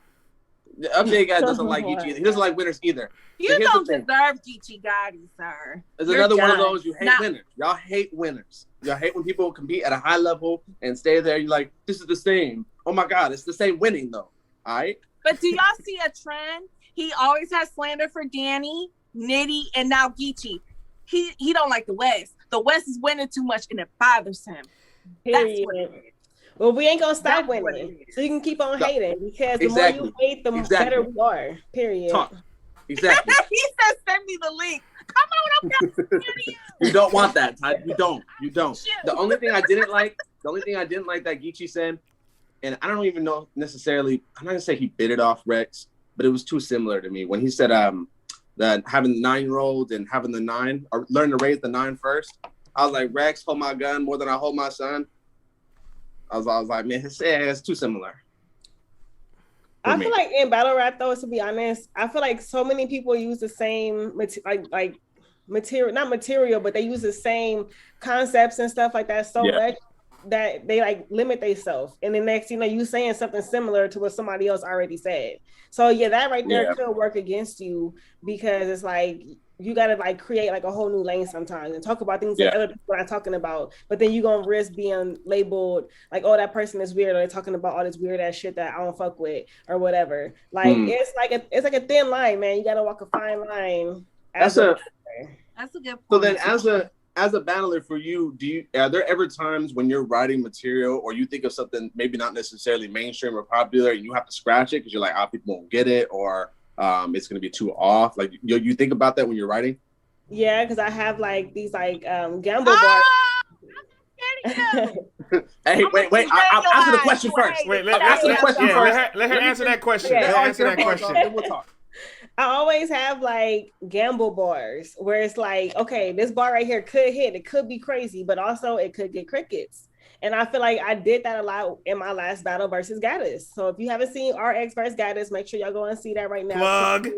The update guy doesn't like Geechee. He doesn't like winners either.
You don't deserve Geechee Gotti, sir.
There's another one of those. You hate winners. Y'all hate winners. Y'all hate when people compete at a high level and stay there. You're like, this is the same. Oh my God, it's the same winning though. All right.
But do y'all see a trend? He always has slander for Danny, Nitty, and now Geechee. He don't like the West. The West is winning too much and it bothers him. That's what it is.
Well, we ain't gonna stop winning, so you can keep on hating because the more you hate, the better we are. Period.
Talk. Exactly.
He said, "Send me the link." Come on, I'm
You don't want that, Ty. You don't. The only thing I didn't like that Geechee said, and I don't even know necessarily. I'm not gonna say he bit it off Rex, but it was too similar to me when he said that having the 9-year-old and having the 9 or learn to raise the 9 first. I was like, Rex, hold my gun more than I hold my son. I was like, man, it's too similar.
I feel like in battle rap, though, to be honest, I feel like so many people use the same like material, not material, but they use the concepts and stuff like that so much that they like limit themselves. And the next, you saying something similar to what somebody else already said. So yeah, that right there could work against you because it's like you gotta like create like a whole new lane sometimes and talk about things that other people are talking about. But then you're gonna risk being labeled like, oh, that person is weird, or they're talking about all this weird ass shit that I don't fuck with or whatever. Like it's like a thin line, man. You gotta walk a fine line.
That's a good point.
So then as a battler for you, are there ever times when you're writing material or you think of something maybe not necessarily mainstream or popular and you have to scratch it because you're like, people won't get it, or it's going to be too off? Like you think about that when you're writing?
Yeah, because I have like these like gamble bars.
Hey, wait! I'll answer the question first.
Wait, let her answer that question.
Then we'll talk.
I always have like gamble bars where it's like, okay, this bar right here could hit. It could be crazy, but also it could get crickets. And I feel like I did that a lot in my last battle versus Gaddis. So if you haven't seen RX versus Gaddis, make sure y'all go and see that right now.
Plug.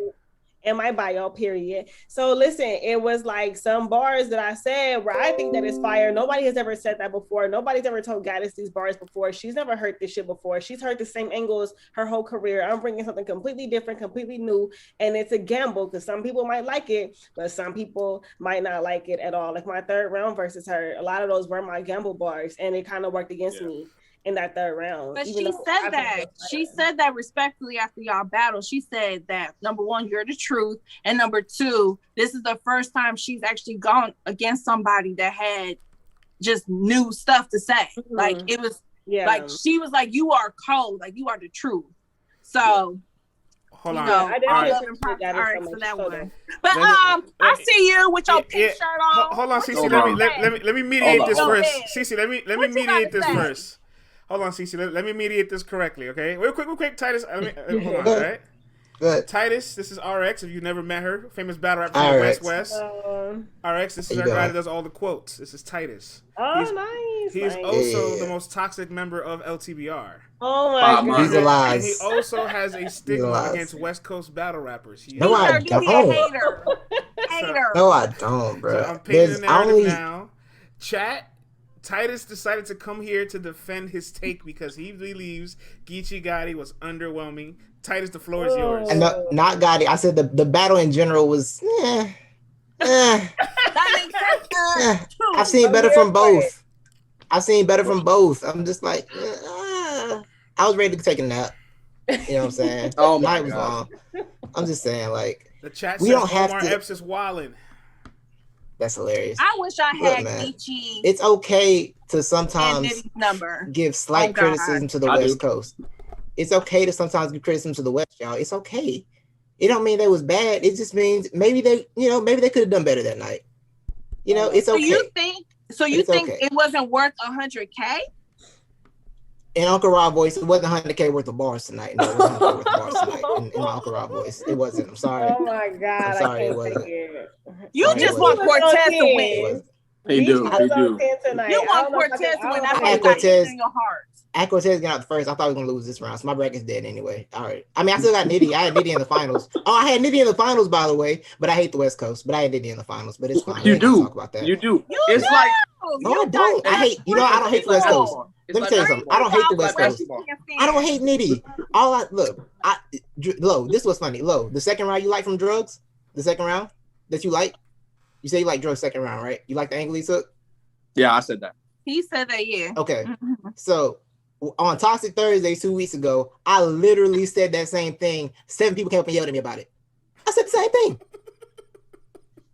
In my bio, period. So listen, it was like some bars that I said where I think that is fire. Nobody has ever said that before. Nobody's ever told Gaddis these bars before. She's never heard this shit before. She's heard the same angles her whole career. I'm bringing something completely different, completely new, and it's a gamble because some people might like it, but some people might not like it at all. Like my third round versus her, a lot of those were my gamble bars, and it kind of worked against me in that third round.
But she said that respectfully after y'all battle. She said that number one, you're the truth, and number two, this is the first time she's actually gone against somebody that had just new stuff to say. Like it was like she was like, you are cold, like you are the truth. So
hold on.
I definitely for that one. But I see you with your pink shirt on.
Hold on, Cece. Let me mediate this first. Cece, let me mediate this first. Hold on, Cece. Let me mediate this correctly, okay? Real quick, Titus. Hold on, all right? Good. Titus, this is RX. If you've never met her, famous battle rapper from the West. RX, this is our guy that does all the quotes. This is Titus.
Nice.
He's also the most toxic member of LTBR.
Oh my God.
He's a liar.
And he also has a stigma against West Coast battle rappers.
No, I don't.
Hater.
No, I don't, bro.
So I'm painting the narrative now. Chat. Titus decided to come here to defend his take because he believes Geechee Gotti was underwhelming. Titus, the floor is yours.
And not Gotti. I said the battle in general was
That makes sense.
I've seen better from both. I'm just like, I was ready to take a nap. You know what I'm saying?
Oh
my God. I'm just saying, like,
the chat
we
says
don't have
Omar
to.
Epps is wildin'.
That's hilarious.
I wish I had Geechee.
It's okay to sometimes give slight criticism to the West Coast. It's okay to sometimes give criticism to the West, y'all. It's okay. It don't mean they was bad. It just means maybe they could have done better that night. It's okay.
So you think it wasn't worth $100K?
In Uncle Rob voice, it wasn't $100K worth of bars tonight. No, it wasn't $100K worth of bars tonight. In my Uncle Rob voice, it wasn't. I'm sorry.
Oh my God!
I'm sorry,
it
wasn't.
You just want Cortez to win.
He do.
You want Cortez to win.
I had Cortez
in your heart.
Cortez got out first. I thought we were gonna lose this round, so my bracket's dead anyway. All right. I mean, I still got Nitty. I had Nitty in the finals. Oh, I had Nitty in the finals, by the way. But I hate the West Coast. But I had Nitty in the finals. But it's fine.
You do.
Talk about that.
You do. It's like
no, I don't. I hate. You know, I don't hate the West Coast. Let me tell you something. I don't hate the West Coast. I don't hate Nitty. Lo, this was funny. Lo, the second round you like from Drugs? The second round that you like? You say you like Drugs second round, right? You like the angle he took?
Yeah, I said that.
He said that, yeah.
Okay. So on Toxic Thursday 2 weeks ago, I literally said that same thing. 7 people came up and yelled at me about it. I said the same thing.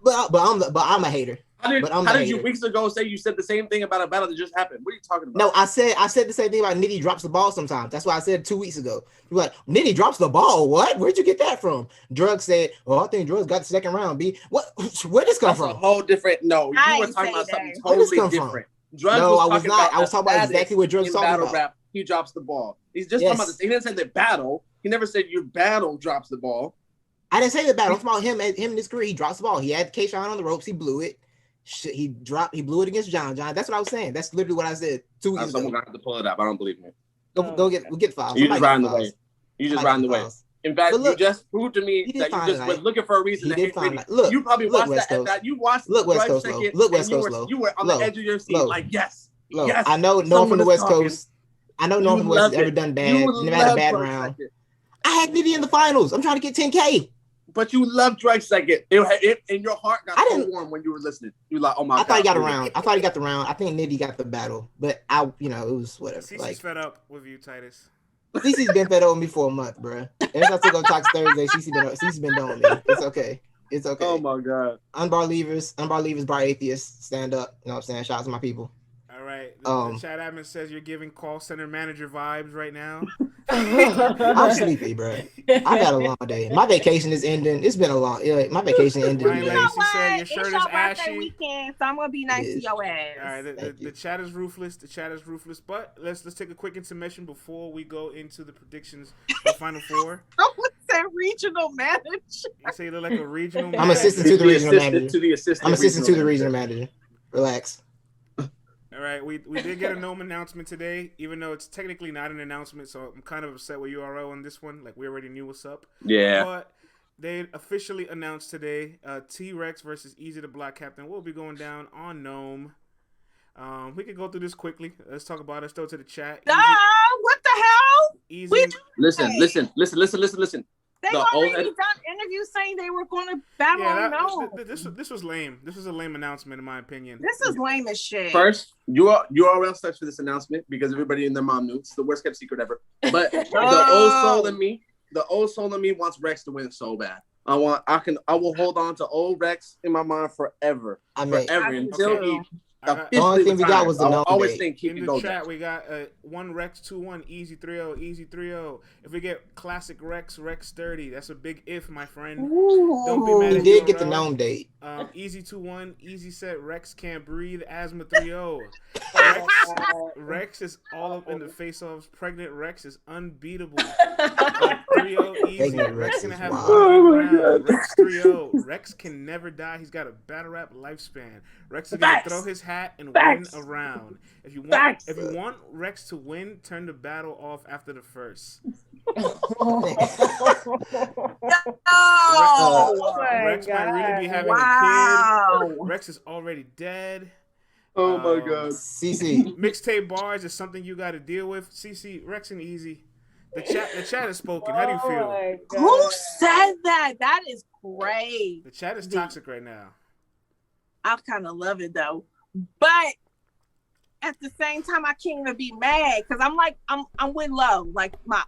But I'm a hater.
How did you weeks ago say you said the same thing about a battle that just happened? What are you talking about?
No, I said the same thing about Nitty drops the ball sometimes. That's why I said 2 weeks ago. You were like, Nitty drops the ball. What? Where'd you get that from? Drugs said, I think Drugs got the second round. B. What? Where'd this come from?
A whole different. No, you were talking about something totally different. Drugs no, I was not. I was talking about exactly what Drugs talking about. Rap, he drops the ball. He's just talking about this. He didn't say the battle. He never said your battle drops the ball.
I didn't say the battle. I'm talking about him in his career. He drops the ball. He had K-Shine on the ropes. He blew it. He blew it against John. That's what I was saying. That's literally what I said 2 weeks ago.
Someone got to pull it up. I don't believe me.
We'll get files.
You just riding the way. You just riding the way. In fact, look, you just proved to me that you just were looking for a reason to hate Nitty. Look, you probably watched that. You watched
West Coast Low. Look, West Coast Low.
You were on the edge of your seat, like yes. Yes.
I know no one from the West Coast. I know no one from the West has ever done bad. Never had a bad round. I had Nitty in the finals. I'm trying to get 10K.
But you loved Drake second. It in your heart got so warm when you were listening. You were like, oh my God.
I thought he got around. I thought he got the round. I think Nitty got the battle. But it was whatever.
CC's fed up with you, Titus.
CC's been fed up with me for a month, bro. Ever since I took on Toxic Thursday, CC's been doing me. It's okay. It's okay.
Oh my God.
Unbar leavers, bar atheists, stand up. You know what I'm saying? Shout out to my people.
All right. The chat admin says you're giving call center manager vibes right now.
I'm sleepy, bro. I got a long day. My vacation is ending. It's been a long. My vacation ended.
You know what? Your shirt is ashy. Weekend, so I'm gonna be nice to your ass.
All right. The chat is ruthless. But let's take a quick intermission before we go into the predictions for Final Four.
What's that regional manager?
You say you look like a regional manager.
I'm assistant to the regional manager. I'm assistant to the regional manager. Relax.
All right, we did get a gnome announcement today, even though it's technically not an announcement, so I'm kind of upset with URL on this one. Like, we already knew what's up.
Yeah.
But they officially announced today T-Rex versus Easy the Black Captain will be going down on Gnome. We can go through this quickly. Let's talk about it. Let's throw it to the chat.
What the hell?
Easy.
Listen.
They already done interviews saying they were going to battle on Gnome.
This was lame. This was a lame announcement, in my opinion.
This is lame as shit.
First, URL searched for this announcement because everybody and their mom knew. It's the worst kept secret ever. But the old soul in me wants Rex to win so bad. I will hold on to old Rex in my mind forever. Until he.
The only thing we got was the
I always think he can go
chat, we got 1 Rex 2-1 Easy 3-0 If we get classic Rex 30, that's a big if, my friend.
Ooh.
Don't be mad.
He did get the Gnome date.
Easy 2-1 Easy set Rex can't breathe asthma 3-0. Rex is all up in the face-offs. Pregnant Rex is unbeatable. 3-0 Easy. Rex gonna have Rex 3-0. Rex can never die. He's got a battle rap lifespan. Rex is gonna throw his hat and win a round. If you want Rex to win, turn the battle off after the first. Rex might really be having a kid. Rex is already dead.
Oh my God.
CC.
Mixtape bars is something you got to deal with. CC, Rex and Easy. The chat has spoken. How do you feel?
Who said that? That is great.
The chat is toxic right now.
I kind of love it though, but at the same time, I can't even be mad because I'm with Love. Like my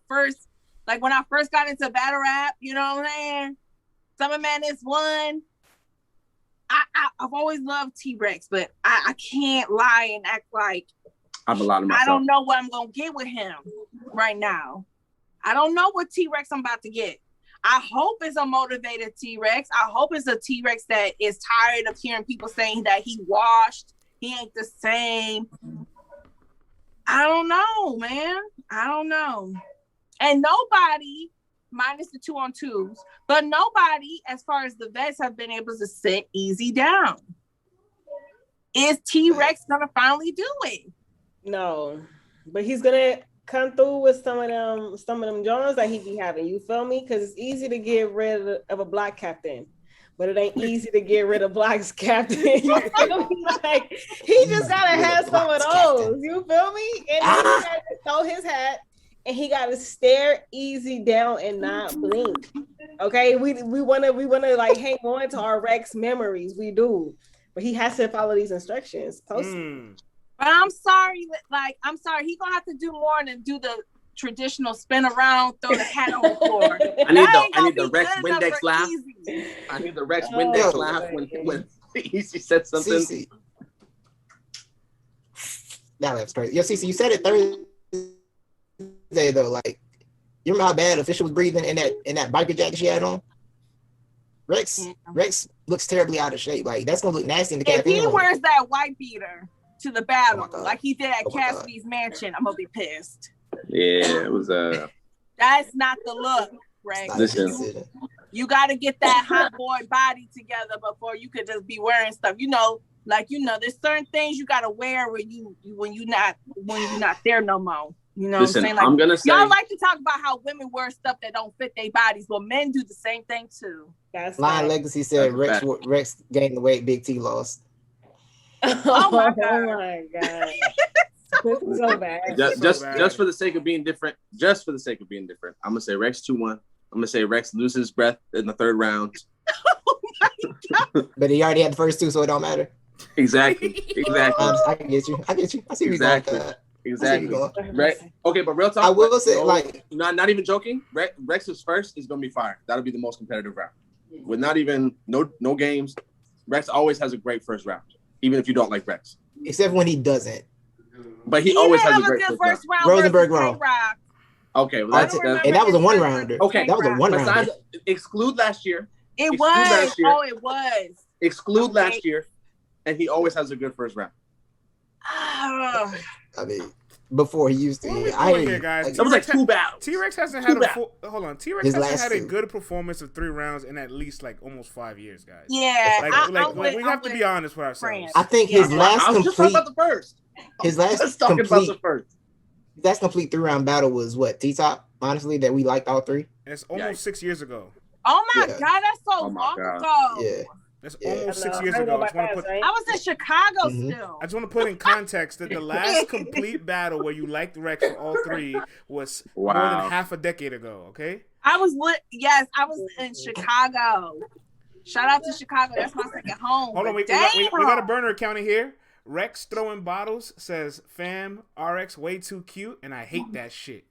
first, like when I first got into battle rap, you know what I'm saying? Summer Madness 1. I've always loved T-Rex, but I can't lie and act like
I'm a lot of myself.
I don't know what I'm gonna get with him right now. I don't know what T-Rex I'm about to get. I hope it's a motivated T-Rex. I hope it's a T-Rex that is tired of hearing people saying that he washed, he ain't the same. I don't know, man. I don't know. And nobody, minus the 2-on-2s, but nobody, as far as the vets, have been able to sit Easy down. Is T-Rex gonna finally do it?
No, but he's gonna come through with some of them Jones that he be having. You feel me? Because it's easy to get rid of a black captain, but it ain't easy to get rid of black's captain. You feel me? Like he just gotta have some of those. You feel me? And then he gotta throw his hat, and he gotta stare easy down and not blink. Okay, we wanna like hang on to our Rex memories. We do, but he has to follow these instructions.
But I'm sorry, he's gonna have to do more than do the traditional spin around, throw the hat on the floor.
I need the Rex Windex laugh. I need the Rex Windex laugh when Easy said something.
CC. That's crazy. Yo, CC, you said it Thursday though. Like, you remember how bad Official was breathing in that biker jacket she had on? Rex looks terribly out of shape. Like, that's gonna look nasty in the cafe.
If he wears that white beater to the battle, like he did at Cassidy's mansion, I'm gonna be pissed.
Yeah, it was
That's not the look, Rex.
Listen,
you got to get that hot boy body together before you could just be wearing stuff. There's certain things you got to wear when you're not there no more. You know
listen,
what I'm saying? Like,
I'm gonna say,
y'all like to talk about how women wear stuff that don't fit their bodies, but men do the same thing too.
Lion Legacy said Rex gained the weight, Big T lost.
Oh my god!
Oh my god! So bad.
Just for the sake of being different. I'm gonna say Rex 2-1. I'm gonna say Rex loses his breath in the third round.
Oh my god!
But he already had the first two, so it don't matter.
Exactly.
I get you. I see you
exactly. Right. Okay, but real talk.
I will say,
not even joking. Rex's first is gonna be fire. That'll be the most competitive round. With not even no games, Rex always has a great first round, even if you don't like Rex.
Except when he doesn't.
But he always has a great first round.
Rosenberg wrong.
Okay, well,
and that was a one rounder.
Okay,
that was a one rounder.
Exclude last year.
It was.
Exclude last year, and he always has a good first round.
I mean, before he used to.
Guys.
That was like 2 battles.
T-Rex hasn't had T-Rex hasn't had a good performance of 3 rounds in at least like almost 5 years, guys.
Yeah,
we have to be honest with ourselves.
I think his last complete.
Just talking about the first.
His last complete 3-round battle was what? T-Top, honestly, that we liked all 3.
It's almost 6 years ago.
Oh my god, that's so long ago.
Yeah.
That's almost 6 years ago.
I was in Chicago still.
I just want to put in context that the last complete battle where you liked Rex for all 3 was more than half a decade ago, okay?
I was in Chicago. Shout out to Chicago. That's my second home.
Hold on, we got a burner account in here. Rex throwing bottles says, "Fam, RX way too cute, and I hate that shit."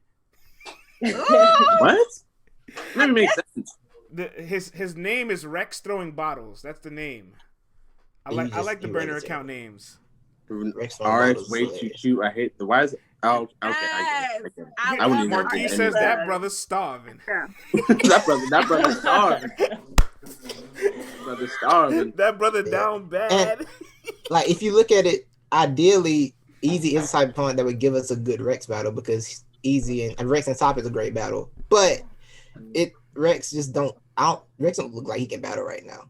What? That doesn't make sense.
His name is Rex throwing bottles. That's the name. I like the burner account names.
RX way too cute. I hate the why is it? Oh, okay. I wouldn't even.
Marquis says that brother's starving.
that brother's starving.
That brother down bad.
And, like, if you look at it, ideally, Easy is the type of opponent that would give us a good Rex battle because Easy and Rex and Top is a great battle. But Rex don't look like he can battle right now.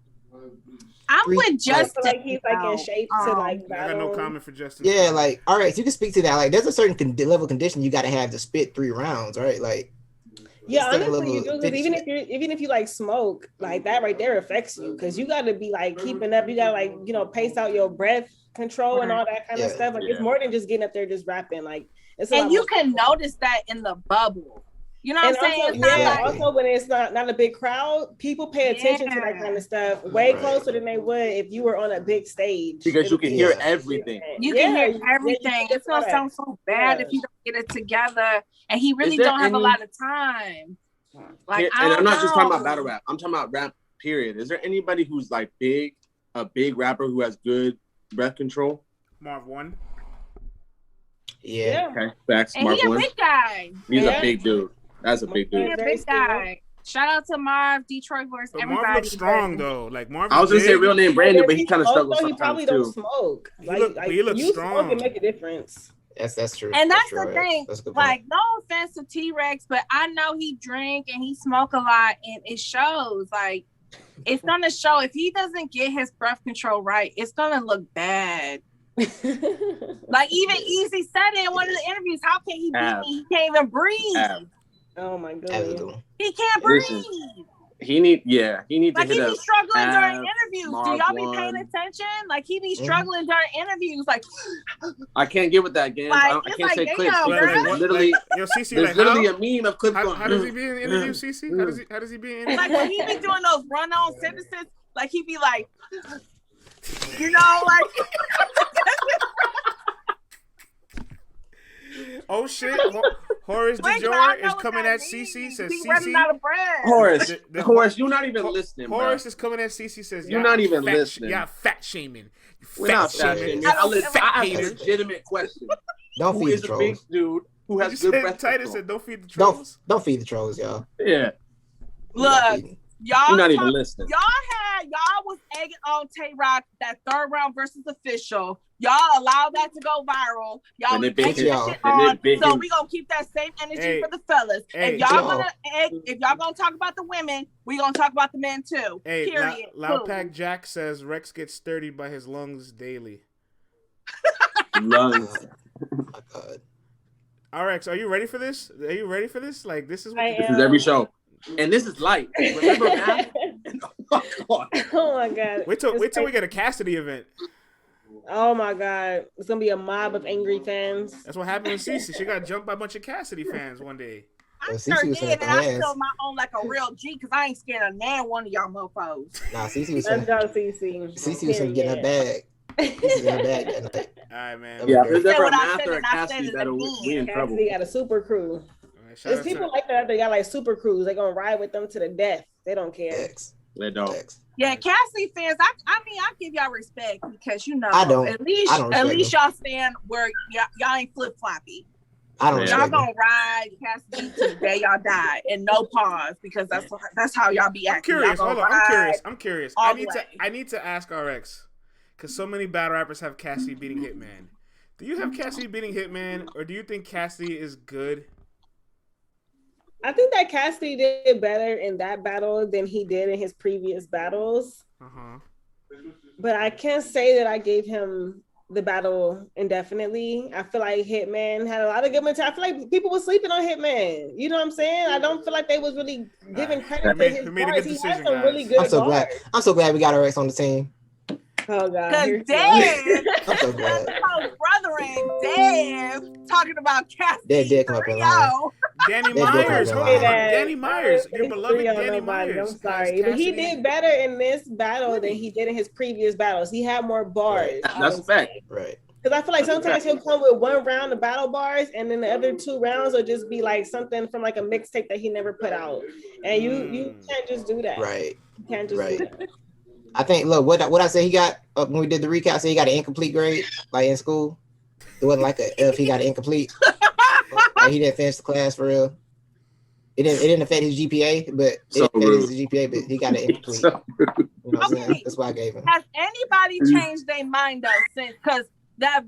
I'm with Justin.
Like he's like in shape to like battle.
I got no comment for Justin.
Yeah, like, all right, so you can speak to that. Like, there's a certain level of condition you got to have to spit 3 rounds, right? Like,
yeah, honestly, you do, because even if you like smoke, like that right there affects you because you got to be like keeping up. You got to like pace out your breath control and all that kind of stuff. Like it's more than just getting up there just rapping. Like
and you can notice that in the bubble. You know what I'm saying?
Also, when it's not a big crowd, people pay attention to that kind of stuff way closer than they would if you were on a big stage.
Because you can hear everything.
You can hear everything. It's gonna sound so bad if you don't get it together, and he really don't have a lot of time. Like,
and I'm not just talking about battle rap. I'm talking about rap. Period. Is there anybody who's like a big rapper who has good breath control?
Marv 1.
Yeah.
Okay. Facts.
And he's a big guy.
He's a big dude. That's a big dude.
He's a big guy. Shout out to Marv, Detroit versus everybody.
Marv looks strong though. Like Marv.
I was gonna say real name Brandon, but he kind of struggles sometimes
too. He probably don't smoke.
He looks strong.
Smoke can make a difference.
That's true.
And that's the thing. Like, no offense to T-Rex, but I know he drink and he smoke a lot, and it shows. Like, it's gonna show if he doesn't get his breath control right. It's gonna look bad. Like even Easy said in one of the interviews, how can he beat me? He can't even breathe.
Oh my goodness.
He can't breathe.
He needs
like he be struggling during interviews. Do y'all be paying attention? Like he be struggling during interviews. Like
I can't get with that game.
Like,
I can't
like,
say
damn,
clips because
like,
literally,
CC,
there's literally a meme of clips going.
How does he be in the interview, CC? How does he be in interview?
Like when he be doing those run-on sentences, like he be like, you know, like.
Oh shit! Horace DeJour is coming at CC. Says CC.
Horace, you're not even listening.
Horace is coming at CC. Says
you're not even listening.
Yeah, fat shaming.
We're not fat shaming. I have a legitimate question.
Don't feed the trolls.
Big dude who has good breath.
Titus said, "Don't feed the trolls."
Don't feed the trolls, y'all.
Yeah.
Look, y'all.
You're not even listening.
Y'all was egging on Tay-Rock that third round versus official. Y'all allowed that to go viral. Y'all was egging shit on. So we gonna keep that same energy for the fellas. If y'all gonna talk about the women, we gonna talk about the men too. Period.
Loud Pack Jack says Rex gets sturdy by his lungs daily.
Lungs.
Oh my God.
RX, are you ready for this? Like this is
every show. And this is light. Remember now?
Oh my God.
Wait till we get a Cassidy event.
Oh my God. It's gonna be a mob of angry fans.
That's what happened with Cece. She got jumped by a bunch of Cassidy fans one day.
I sure did, and I feel my own like a real G because I ain't scared of nan one of y'all mofos.
Nah, Cece was
Cece
getting her bag. Cece got her bag that night.
All right, man.
Yeah, if there's ever a master of Cassidy battle, we in trouble.
Cassidy got a super crew. There's people like that. They got like super crews. They're gonna ride with them to the death. They don't care.
They don't.
Yeah, Cassidy fans. I mean, I give y'all respect because you know,
I don't.
At least y'all stand where y'all ain't flip floppy.
I don't.
Y'all gonna ride Cassidy to the day y'all die and no pause because that's how y'all be acting.
I'm curious. Hold on. I'm curious. I need to ask RX because so many battle rappers have Cassidy beating Hitman. Do you have Cassidy beating Hitman, or do you think Cassidy is good?
I think that Cassidy did better in that battle than he did in his previous battles. But I can't say that I gave him the battle indefinitely. I feel like Hitman had a lot of good material. I feel like people were sleeping on Hitman. You know what I'm saying? I don't feel like they was really giving credit to his bars. He had some really good bars.
I'm so glad we got RX on the team.
Oh God!
Because Dave,
I'm so glad.
brother and Dave talking about Cassidy.
Dave come up in line.
Danny Myers, hold on. Danny Myers, your beloved Danny Myers.
I'm sorry, but he did better in this battle than he did in his previous battles. He had more bars.
That's a fact,
right?
Because I feel like sometimes he'll come with one round of battle bars, and then the other 2 rounds will just be like something from like a mixtape that he never put out, and you can't just do that.
Right.
You can't just do that.
I think, look, what I said he got when we did the recap, I said he got an incomplete grade, like in school. It wasn't like if he got an incomplete. Like he didn't finish the class for real. It didn't affect his GPA, but it affected his GPA, but he got an incomplete. You know what I'm saying? That's why I gave him.
Has anybody changed their mind though since? Because that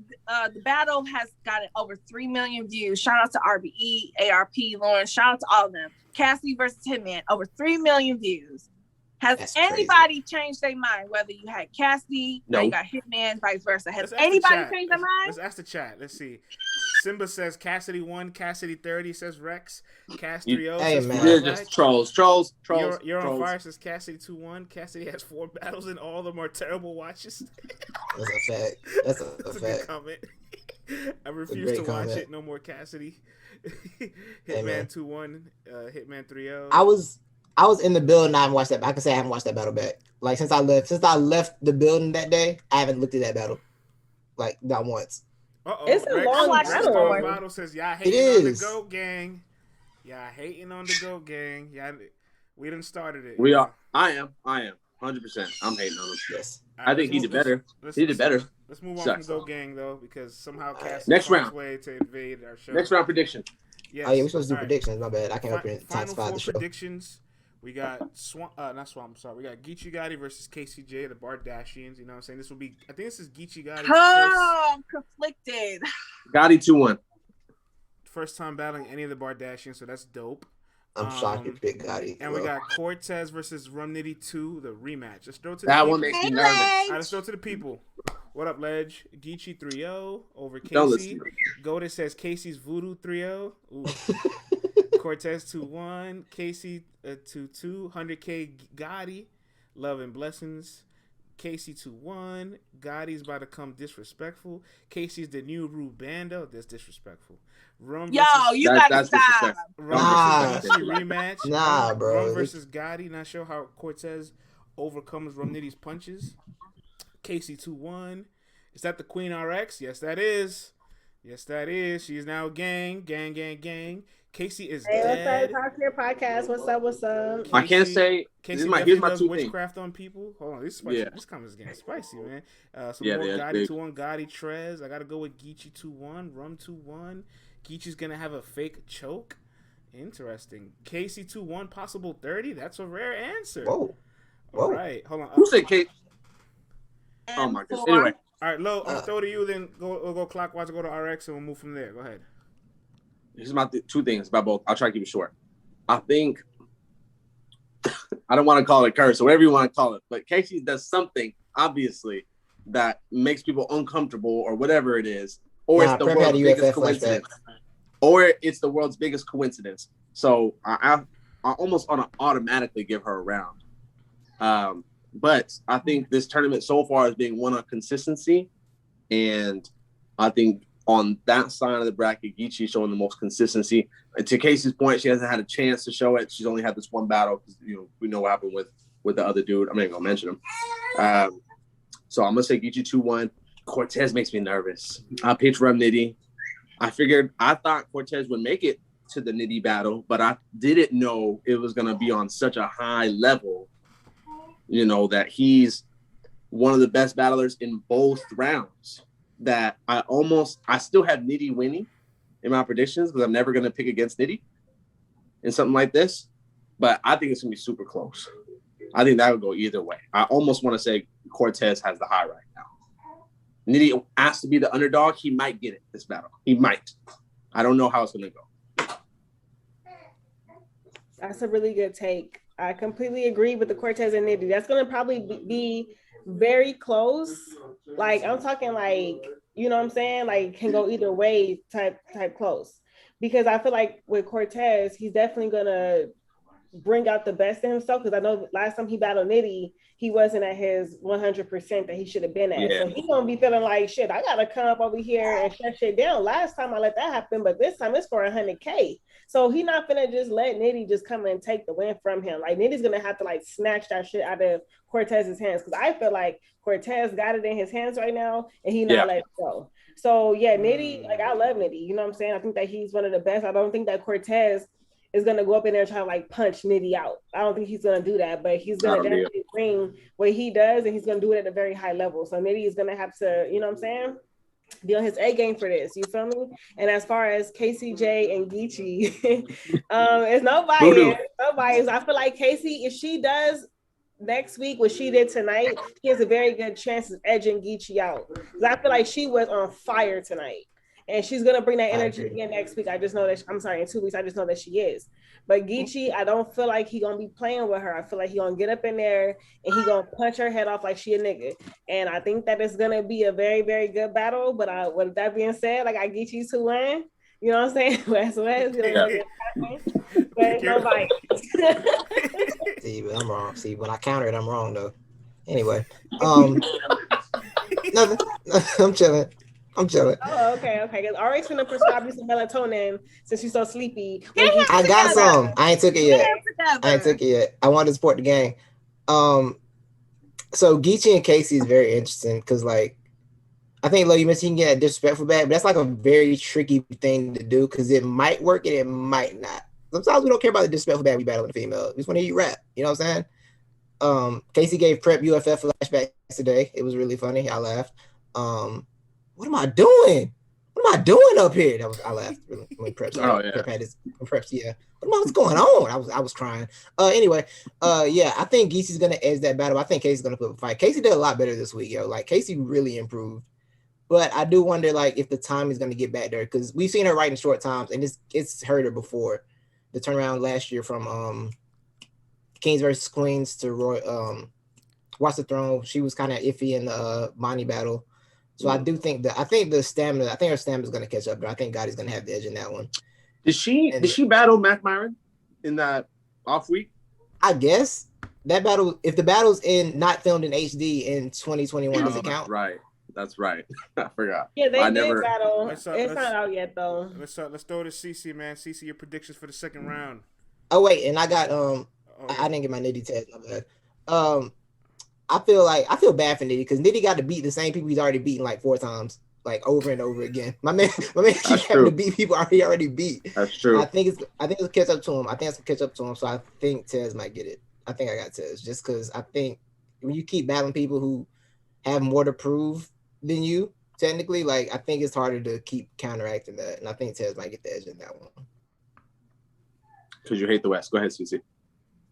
the battle has gotten over 3 million views. Shout out to RBE, ARP, Lauren. Shout out to all of them. Cassidy versus Hitman, over 3 million views. Has anybody changed their mind? Whether you had Cassidy, now you got Hitman, vice versa. Has anybody changed their mind?
Let's ask the chat. Let's see. Simba says Cassidy 1, Cassidy 30 says Rex, Cass3O says
man.
Just trolls.
You're on fire says Cassidy 2-1. Cassidy has 4 battles and all of them are terrible watches.
That's a fact. That's a fact.
Comment. I refuse to watch it. No more Cassidy. Hitman 2-1. Hitman 3-0.
I was in the building. I haven't watched that. I can say I haven't watched that battle back. Like since I left the building that day, I haven't looked at that battle. Like not once.
It's a long battle.
Says y'all hating on the GOAT gang. Y'all hating on the GOAT gang. Yeah, we done started it.
We are. I am. 100%. I'm hating on him.
Yes.
I think he did better. He did better.
Let's move on from the GOAT gang though, because somehow Cass
next round
way to invade our show.
Next round prediction.
Yes.
Oh yeah, we're supposed to do predictions. My bad. I can't open it.
Final 4 predictions. We got we got Geechee Gotti versus KCJ, the Bardashians. You know what I'm saying? This will be, I think this is Geechee Gotti.
I'm conflicted.
Gotti 2-1.
First time battling any of the Bardashians, so that's dope.
I'm shocked you picked Gotti.
And we got Cortez versus Rum Nitty 2, the rematch. Let's throw it to
that
the
one
people.
makes me nervous.
Let's throw it to the people. What up, Ledge? Geechee 3-0 over Casey. Goda says Casey's Voodoo 3-0. Cortez 2-1. Casey 2-2. 100K Gotti. Love and blessings. Casey 2-1. Gotti's about to come disrespectful. Casey's the new Rubando. That's disrespectful.
You gotta stop.
Rum versus Geechee rematch.
Nah, bro.
Rum versus Gotti. Not sure how Cortez overcomes Rum Nitty's punches. Casey 2-1. Is that the Queen RX? Yes, that is. She is now gang. Casey is dead.
What's up? Talk to your podcast. What's up?
Casey,
I can't say.
Casey
here's my
does
two
witchcraft on people. Hold on, this comment is getting spicy, man. Some more Gotti 2-1, Gotti Trez. I gotta go with Geechee 2-1, Rum 2-1. Geechee's gonna have a fake choke. Interesting. Casey 2-1, possible 30. That's a rare answer.
Whoa.
All right, hold on.
Who said Kate? Oh my goodness. Anyway.
All right, Lo, I'll throw to you. Then we'll go clockwise. Go to RX, and we'll move from there. Go ahead.
Here's my two things about both. I'll try to keep it short. I think I don't want to call it a curse or whatever you want to call it, but Casey does something obviously that makes people uncomfortable or whatever it is, or it's the world's biggest coincidence, or it's the world's biggest coincidence. So I almost automatically give her a round. But I think this tournament so far is being won on consistency, and I think on that side of the bracket, Geechee showing the most consistency. And to Casey's point, she hasn't had a chance to show it. She's only had this one battle because we know what happened with the other dude. I'm not even gonna mention him. So I'm gonna say Geechee 2-1. Cortez makes me nervous. I picked Rum Nitty. I thought Cortez would make it to the Nitty battle, but I didn't know it was gonna be on such a high level. That he's one of the best battlers in both rounds. That I still have Nitty winning in my predictions because I'm never going to pick against Nitty in something like this. But I think it's going to be super close. I think that would go either way. I almost want to say Cortez has the high right now. Nitty has to be the underdog. He might get it this battle. He might. I don't know how it's going to go.
That's a really good take. I completely agree with the Cortez and Nitty. That's going to probably be very close. Like, I'm talking like, you know what I'm saying? Like, can go either way type close. Because I feel like with Cortez, he's definitely going to bring out the best in himself. Because I know last time he battled Nitty, he wasn't at his 100% that he should have been at. Yeah. So he's going to be feeling like, shit, I got to come up over here and shut shit down. Last time I let that happen, but this time it's for 100K. So he's not finna just let Nitty just come and take the win from him. Like, Nitty's gonna have to like snatch that shit out of Cortez's hands, because I feel like Cortez got it in his hands right now and he not let it go. So yeah, Nitty, like, I love Nitty. You know what I'm saying? I think that he's one of the best. I don't think that Cortez is gonna go up in there and try to like punch Nitty out. I don't think he's gonna do that, but he's gonna definitely bring what he does, and he's gonna do it at a very high level. So Nitty is gonna have to, you know what I'm saying, be on his A game for this. You feel me? And as far as KCJ and Geechee, it's no bias. I feel like Casey, if she does next week what she did tonight, she has a very good chance of edging Geechee out. Because I feel like she was on fire tonight. And she's going to bring that energy again next week. I just know that, in 2 weeks, I just know that she is. But Geechee, I don't feel like he's going to be playing with her. I feel like he's going to get up in there and he's going to punch her head off like she a nigga. And I think that it's going to be a very, very good battle. But with that being said, like, I Geechee to win. You know what I'm saying? West. But nobody.
See, but I'm wrong. See, when I counter it, I'm wrong, though. Anyway. Nothing. I'm chilling.
Oh, okay. Because RX gonna prescribe you some melatonin since you're so sleepy.
I got some. I ain't took it yet. I wanted to support the game. So Geechee and Casey is very interesting because, like, I think you mentioned he can get a disrespectful back, but that's like a very tricky thing to do because it might work and it might not. Sometimes we don't care about the disrespectful back we battle with a female. We just want to hear you rap. You know what I'm saying? Casey gave Prep UFF flashbacks today. It was really funny. I laughed. What am I doing? What am I doing up here? I laughed really when Prep had his Preps. Yeah. What's going on? I was crying. Anyway, I think Geechee's gonna edge that battle. I think Casey's gonna put up a fight. Casey did a lot better this week, yo. Like, Casey really improved. But I do wonder, like, if the time is gonna get back there, because we've seen her right in short times, and it's hurt her before. The turnaround last year from Kings versus Queens to Roy Watch the Throne. She was kind of iffy in the Monty battle. So I do think her stamina is going to catch up. But I think Gotti's going to have the edge in that one.
Did she battle Mac Myron in that off week?
I guess that battle, if the battle's not filmed in HD in 2021, does it count?
Right. That's right. I forgot.
Yeah, they did battle. It's not out yet though.
Let's throw to CC, man. CC, your predictions for the second round.
Oh wait, and I got I didn't get my Nitty test. My bad. I feel bad for Nitty because Nitty got to beat the same people he's already beaten like 4 times, like over and over again. My man keeps having to beat people already beat.
That's true.
I think it's catch up to him. I think it's catch up to him. So I think Tez might get it. I think I got Tez just because I think when you keep battling people who have more to prove than you, technically, like I think it's harder to keep counteracting that, and I think Tez might get the edge in that one.
Because you hate the West. Go ahead, Susie.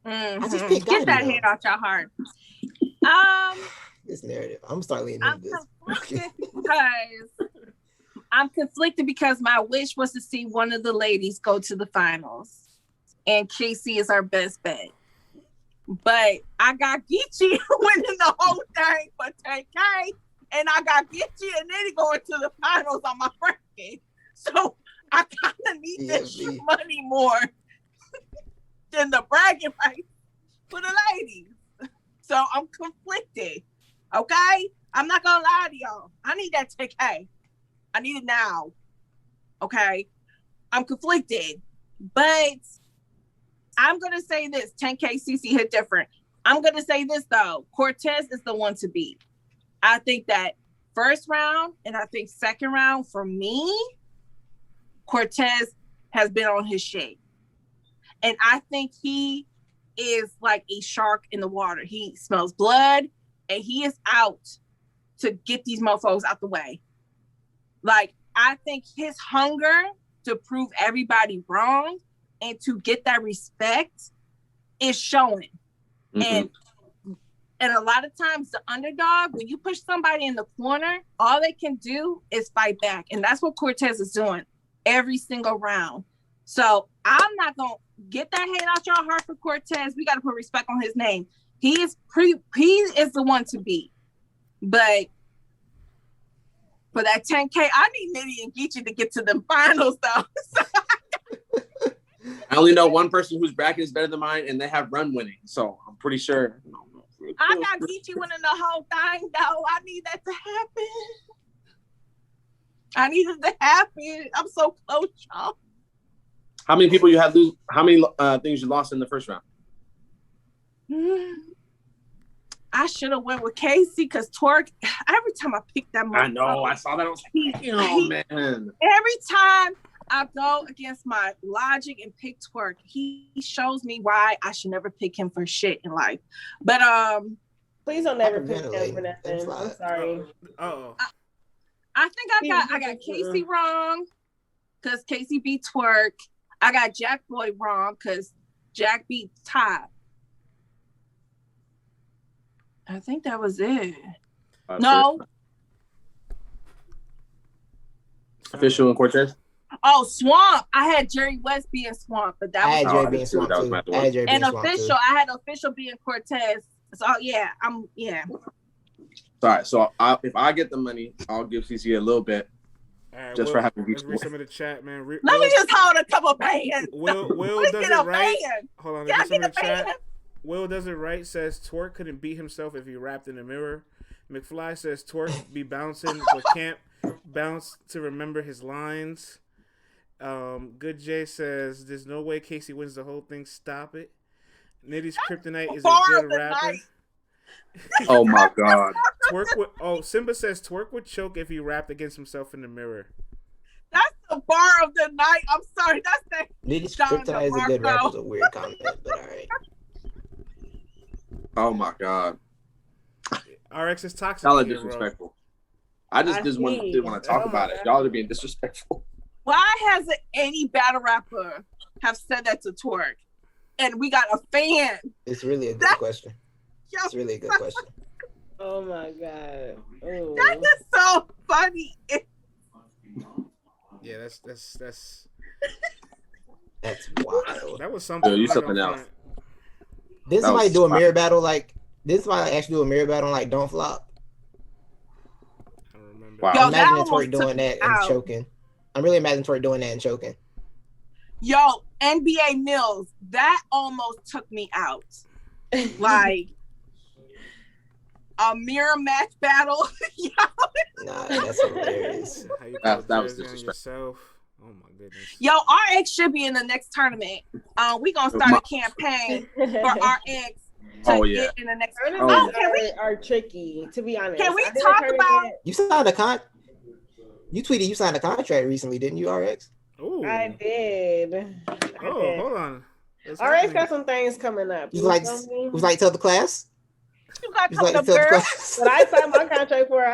Mm-hmm. I just picked Get that hate out your heart.
This narrative, I'm gonna start leaning into this.
I'm conflicted because my wish was to see one of the ladies go to the finals, and Casey is our best bet. But I got Geechee winning the whole thing for 10K. And I got Geechee and then going to the finals on my bracket. So I kind of need this money more than the bragging rights for the ladies. So I'm conflicted. Okay? I'm not going to lie to y'all. I need that 10K. I need it now. Okay? I'm conflicted. But I'm going to say this. 10K CC hit different. I'm going to say this, though. Cortez is the one to beat. I think that first round and I think second round for me, Cortez has been on his shit. And I think he is like a shark in the water. He smells blood and he is out to get these mofos out the way. Like, I think his hunger to prove everybody wrong and to get that respect is showing. Mm-hmm. And a lot of times the underdog, when you push somebody in the corner, all they can do is fight back. And that's what Cortez is doing every single round. So I'm not going to get that hate out your heart for Cortez. We got to put respect on his name. He is the one to beat. But for that 10K, I need Nitty and Geechee to get to the finals, though.
I only know one person whose bracket is better than mine, and they have run winning. So I'm pretty sure.
I got Geechee winning the whole thing, though. I need that to happen. I need it to happen. I'm so close, y'all.
How many people you had lose? How many things you lost in the first round?
I should have went with Casey because Twerk. Every time I pick that,
I know. I saw that. I was like, man.
Every time I go against my logic and pick Twerk, he shows me why I should never pick him for shit in life. But
please don't ever pick him for nothing. I'm sorry.
I think I got Casey wrong because Casey beat Twerk. I got Jack Boy wrong because Jack beat Todd. I think that was it. No.
Official and Cortez?
Oh, Swamp. I had Jerry West being Swamp, but that was
Jerry being Swamp too.
And official, I had official being Cortez. So yeah.
Sorry. So if I get the money, I'll give CC a little bit.
Right,
just for having
let's read some of the chat, man.
Let me just hold a couple bands.
Will does it right. Hold on, let's read some of the chat. Will does it right says Twerk couldn't beat himself if he rapped in the mirror. McFly says Twerk be bouncing but can't bounce to remember his lines. Good Jay says there's no way Casey wins the whole thing. Stop it. Nitty's Kryptonite is a good rapper.
Oh my god.
Simba says Twerk would choke if he rapped against himself in the mirror.
That's the bar of the night. I'm sorry. That's that.
Nitty's Kryptonite is a good rapper. It's a weird comment, but all right.
Oh my god.
RX is toxic.
Y'all are disrespectful. I just didn't want to talk about it. Y'all are being disrespectful.
Why hasn't any battle rapper have said that to Twerk? And we got a fan.
It's really a good question. It's really a good question.
Oh my god. Oh.
That is so funny.
Yeah, that's
wild.
That was something.
You something else.
Did somebody do a mirror battle like? Did somebody actually do a mirror battle like Don't Flop?
I don't remember
Wow. I'm imagining Tori doing that and choking. I'm really imagining Tori doing that and choking.
Yo, NBA Mills, that almost took me out. Like a mirror match battle.
Nah, that's hilarious.
That was disrespectful. Oh my goodness.
Yo, RX should be in the next tournament. We gonna start a campaign for RX to get in the next tournament.
Are tricky, to be honest.
Can we talk about
you signed a you tweeted you signed a contract recently, didn't you, RX?
Ooh. I did.
Hold on.
RX got some things coming up.
You was like tell the class?
You got coming up, girl.
But I signed my contract for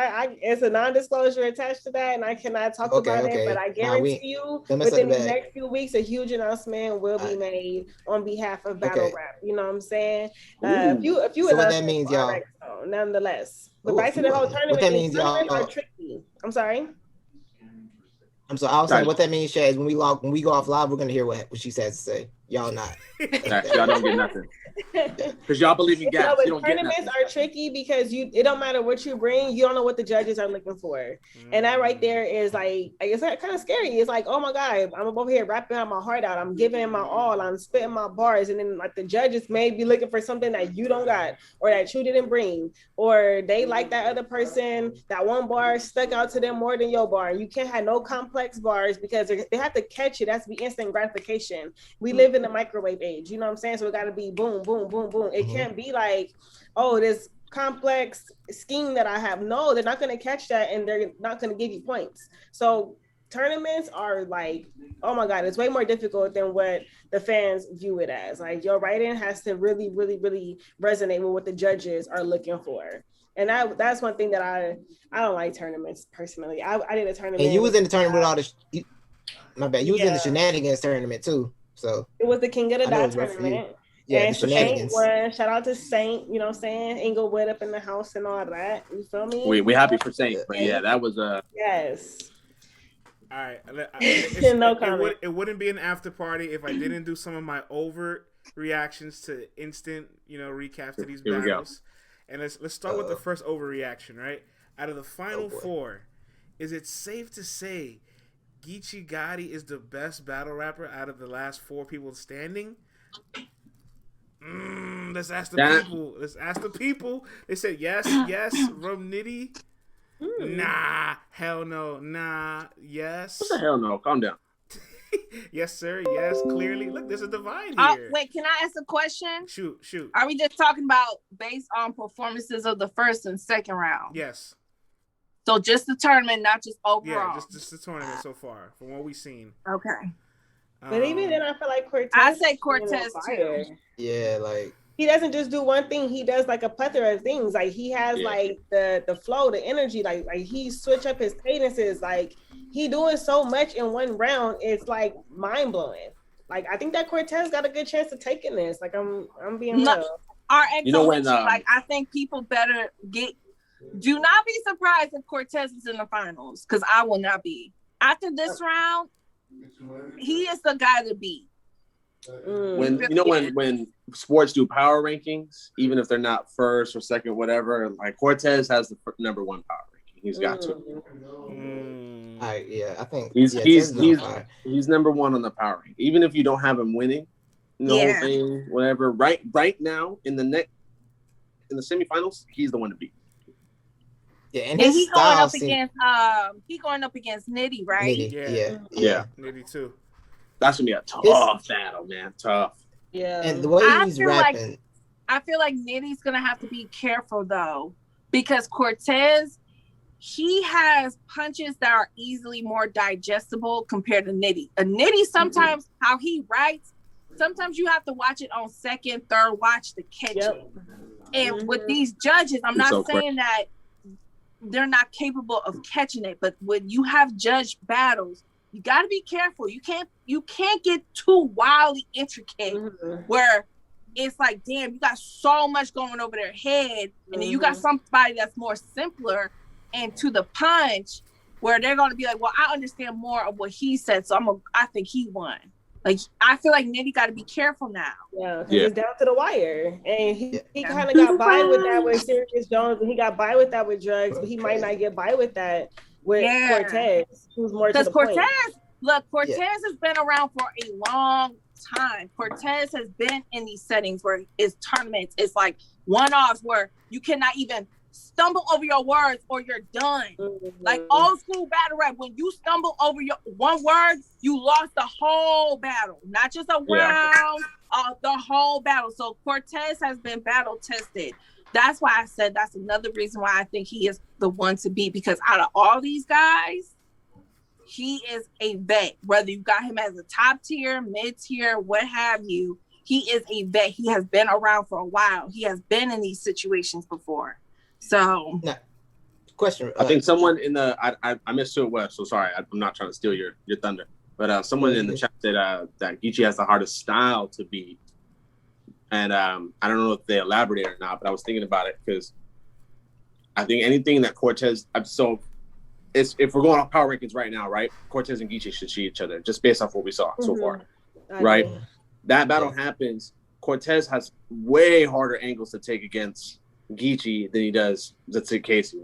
it's a non-disclosure attached to that, and I cannot talk about it. But I guarantee you, within the next few weeks, a huge announcement will be made on behalf of Battle Rap. You know what I'm saying? A few
so what that means, y'all.
Nonetheless, but back to the whole tournament.
What that means, y'all
are tricky. I'm sorry.
I was saying what that means, Shaz. When we go off live, we're gonna hear what she says to say. Y'all not.
Y'all don't get nothing. Because y'all believe in gaps. You don't get nothing.
Tournaments are tricky because it don't matter what you bring, you don't know what the judges are looking for. And that right there is like it's kind of scary. It's like, oh my God, I'm over here rapping my heart out. I'm giving my all. I'm spitting my bars. And then like the judges may be looking for something that you don't got or that you didn't bring. Or they like that other person, that one bar stuck out to them more than your bar. You can't have no complex bars because they have to catch it. That's be instant gratification. We live in the microwave age, you know what I'm saying? So it got to be boom, boom, boom, boom. It can't be like, oh, this complex scheme that I have. No, they're not going to catch that and they're not going to give you points. So tournaments are like, oh my God, it's way more difficult than what the fans view it as. Like your writing has to really, really, really resonate with what the judges are looking for. And that's one thing that I don't like tournaments personally. I did a tournament.
And you was in the tournament with all the, my bad, you was in the shenanigans tournament too. So
it was the King of the Dot tournament.
Yeah,
and Saint won. Shout out to Saint, you know what I'm saying? Inglewood up in the house and all that. You feel me?
We happy for Saint, but yeah, that was
yes.
All right.
No comment.
It wouldn't be an after party if I didn't do some of my overt reactions to instant, recaps to these battles. And let's start with the first overreaction, right? Out of the final four, is it safe to say Geechee Gotti is the best battle rapper out of the last four people standing? Let's ask the people. Let's ask the people. They said yes, Rum Nitty. Nah, hell no. Nah, yes.
What the hell no? Calm down.
Yes, sir. Yes, clearly. Look, there's a divide here.
Wait, can I ask a question?
Shoot.
Are we just talking about based on performances of the first and second round?
Yes.
So just the tournament, not just overall.
Yeah, just the tournament so far, from what we've seen.
Okay.
But even then, I feel like Cortez.
I say Cortez too.
Yeah, like
he doesn't just do one thing. He does like a plethora of things. Like he has like the flow, the energy. Like he switch up his cadences. Like he doing so much in one round. It's like mind blowing. Like I think that Cortez got a good chance of taking this. Like I'm being real.
Like I think people better do not be surprised if Cortez is in the finals because I will not be. After this round, he is the guy to beat.
When sports do power rankings, even if they're not first or second, whatever, like Cortez has the number one power ranking. He's got to.
I think
he's number one on the power ranking. Even if you don't have him winning, thing, whatever. Right now in the semifinals, he's the one to beat.
Yeah, and
he's going up against Nitty, right?
Nitty,
yeah.
Nitty too.
That's gonna be a tough battle, man. Tough.
Yeah.
And the way he's rapping,
I feel like Nitty's gonna have to be careful though, because Cortez, he has punches that are easily more digestible compared to Nitty. A Nitty sometimes how he writes, sometimes you have to watch it on second, third watch to catch it. And with these judges, I'm not saying that they're not capable of catching it, but when you have judged battles, you got to be careful. You can't get too wildly intricate where it's like, damn, you got so much going over their head, and then you got somebody that's more simpler and to the punch, where they're going to be like, well, I understand more of what he said, so I think he won. Like, I feel like Nitty got to be careful now.
Yeah, he's down to the wire. And he kind of got by with that with Sirius Jones, and he got by with that with drugs, but he might not get by with that with Cortez, who's more to the point.
Cortez has been around for a long time. Cortez has been in these settings where it's tournaments, it's like one-offs where you cannot even stumble over your words or you're done. Like old school battle rap, when you stumble over your one word, you lost the whole battle, not just a round, the whole battle. So Cortez has been battle tested. That's why I said that's another reason why I think he is the one to beat, because out of all these guys, he is a vet. Whether you got him as a top tier, mid tier, what have you, he is a vet. He has been around for a while. He has been in these situations before. So,
question.
I think someone in the I missed who it was, so sorry. I'm not trying to steal your thunder, but someone in the chat said that Geechee has the hardest style to beat, and I don't know if they elaborated or not, but I was thinking about it because I think anything that Cortez if we're going off power rankings right now, right? Cortez and Geechee should see each other just based off what we saw so far, right? That battle happens. Cortez has way harder angles to take against Geechee than he does to Casey,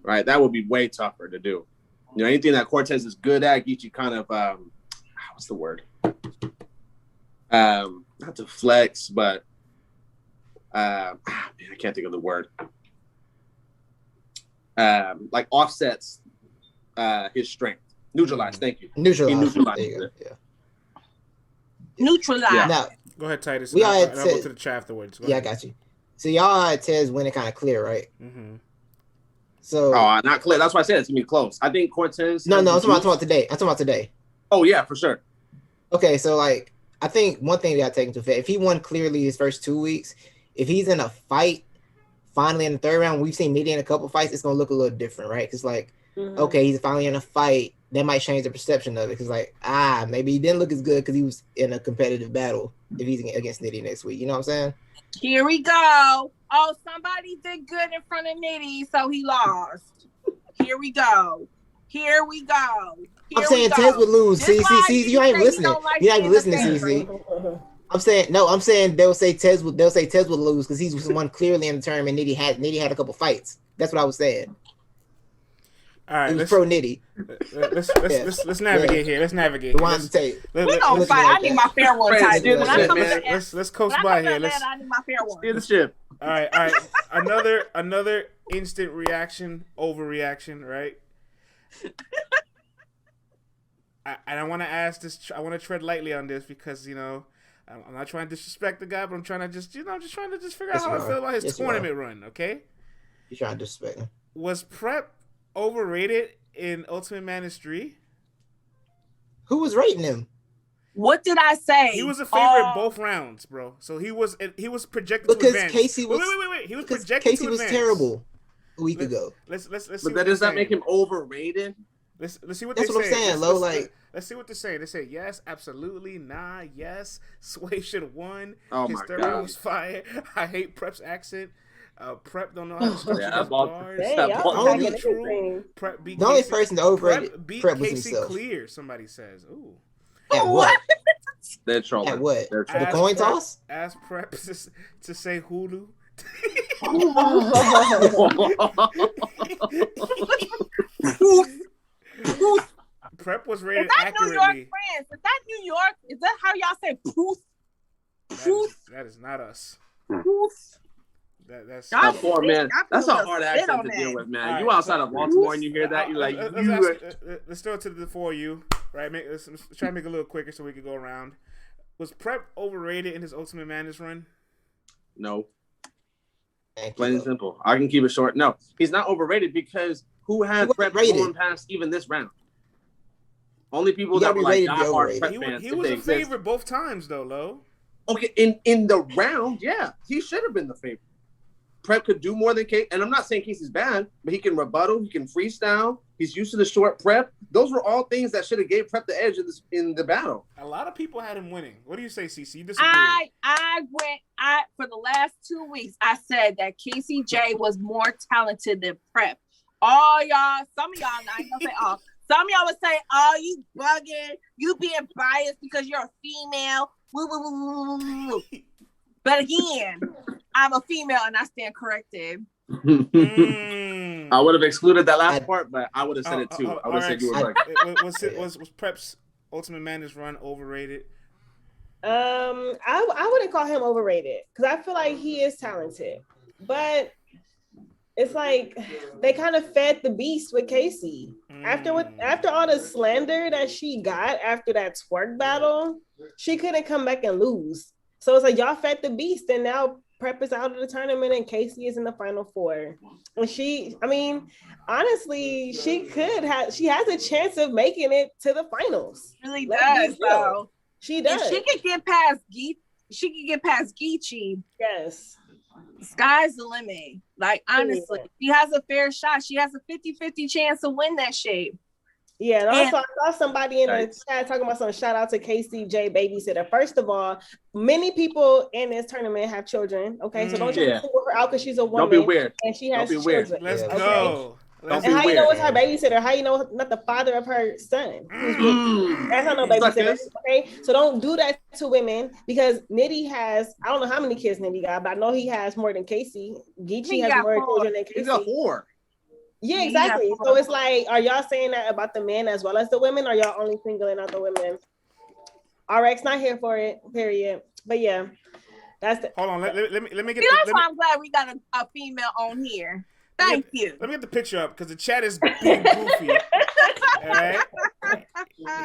right? That would be way tougher to do. You know, anything that Cortez is good at, Geechee kind of what's the word? Not to flex, but man, I can't think of the word. Like offsets his strength. Neutralize. Thank you.
Neutralize.
Neutralize.
Yeah. Now,
go ahead, Titus. I'll go to the chat afterwards.
I got you. So y'all had Tez winning kind of clear, right?
Mm-hmm.
So
not clear. That's why I said it's gonna be close. I think Cortez.
No, I'm talking about today.
Oh yeah, for sure.
Okay, so like I think one thing we gotta take into effect, if he won clearly his first 2 weeks, if he's in a fight finally in the third round, we've seen Nitty in a couple fights, it's gonna look a little different, right? Because like, okay, he's finally in a fight, that might change the perception of it. Because like, maybe he didn't look as good because he was in a competitive battle if he's against Nitty next week. You know what I'm saying?
Here we go. Oh, somebody did good in front of Nitty, so he lost. Here we go.
I'm saying Tez would lose. See, you ain't listening. You ain't listening, CC. I'm saying they'll say Tez would lose because he's one clearly in the tournament. Nitty had a couple fights. That's what I was saying.
All right,
let's pro Nitty.
Let's navigate here. Let's navigate.
We don't fight. I need my fair one.
Let's coast by here.
I need my fair one.
Steer the ship.
All right. Another instant reaction, overreaction, right? I want to ask this. I want to tread lightly on this because I'm not trying to disrespect the guy, but I'm trying to just figure out how I feel about his tournament run. Okay.
You're trying to disrespect him.
Was Prep overrated in Ultimate Madness 3?
Who was rating him?
What did I say?
He was a favorite both rounds, bro. So he was projected to advance.
Casey was,
wait. He was projected
Casey
to
was
advance.
terrible a week ago.
Let's
but that does not make him overrated.
Let's see what
that's
they
what
say.
I'm saying, Lo. Like,
let's see what they're saying. They say yes, absolutely, nah, yes. Sway should have won.
Oh
his
my
third
god,
was fire. I hate Prep's accent. Prep don't know how to structure his bars. Prep beat
the only person to overrate
Prep was himself. Clear, somebody says. Ooh.
At what?
They're trolling.
At what? The coin toss?
Ask Prep to say Hulu. Prep was rated accurately.
New York, France? Is that New York? Is that how y'all say poof?
That is not us.
Poof.
That's
poor man. That's a hard accent to deal with, man. Right, you outside of Baltimore and you hear that, you're like,
let's throw it to the 4U, right? Let's try to make it a little quicker so we can go around. Was Prep overrated in his Ultimate Madness run?
No. Plain and simple. I can keep it short. No, he's not overrated because who had Prep going past even this round? Only people that were like diehard Prep fans.
He was a favorite both times, though, Lo.
Okay, in the round, yeah, he should have been the favorite. Prep could do more than Casey, and I'm not saying Casey's bad, but he can rebuttal, he can freestyle, he's used to the short prep. Those were all things that should have gave Prep the edge in the battle.
A lot of people had him winning. What do you say, CC? You disagree?
For the last 2 weeks, I said that Casey J was more talented than Prep. All y'all, some of y'all, I ain't gonna say all, some of y'all would say, oh, you bugging, you being biased because you're a female. Woo, woo, woo, woo, woo. But again, I'm a female and I stand corrected.
I would have excluded that last part, but I would have said it too. I would have said you were right.
Was Prep's Ultimate Madness run overrated?
I wouldn't call him overrated because I feel like he is talented, but it's like they kind of fed the beast with Casey. After all the slander that she got after that twerk battle, she couldn't come back and lose. So it's like y'all fed the beast, and now Prep is out of the tournament and Casey is in the final four. And honestly, she has a chance of making it to the finals.
Really does, though.
She does.
If she can get past Geechee.
Yes.
Sky's the limit. Like, honestly, she has a fair shot. She has a 50-50 chance to win that shape.
Yeah, and also I saw somebody in the chat talking about some shout out to KCJ babysitter. First of all, many people in this tournament have children. Okay, so don't try to single her out because she's a woman.
Don't be weird.
And she has children.
Let's go.
And how you know it's her babysitter? How you know not the father of her son? That's not no babysitter. Okay, so don't do that to women because Nitty has, I don't know how many kids Nitty got, but I know he has more than Casey. Geechee has more children than Casey.
He's got 4.
Yeah, exactly. So it's like, are y'all saying that about the men as well as the women? Or are y'all only singling out the women? RX not here for it, period. But yeah, that's the.
Hold on, let me get.
That's why I'm glad we got a female on here. Thank you.
Let me get the picture up because the chat is being goofy. All right,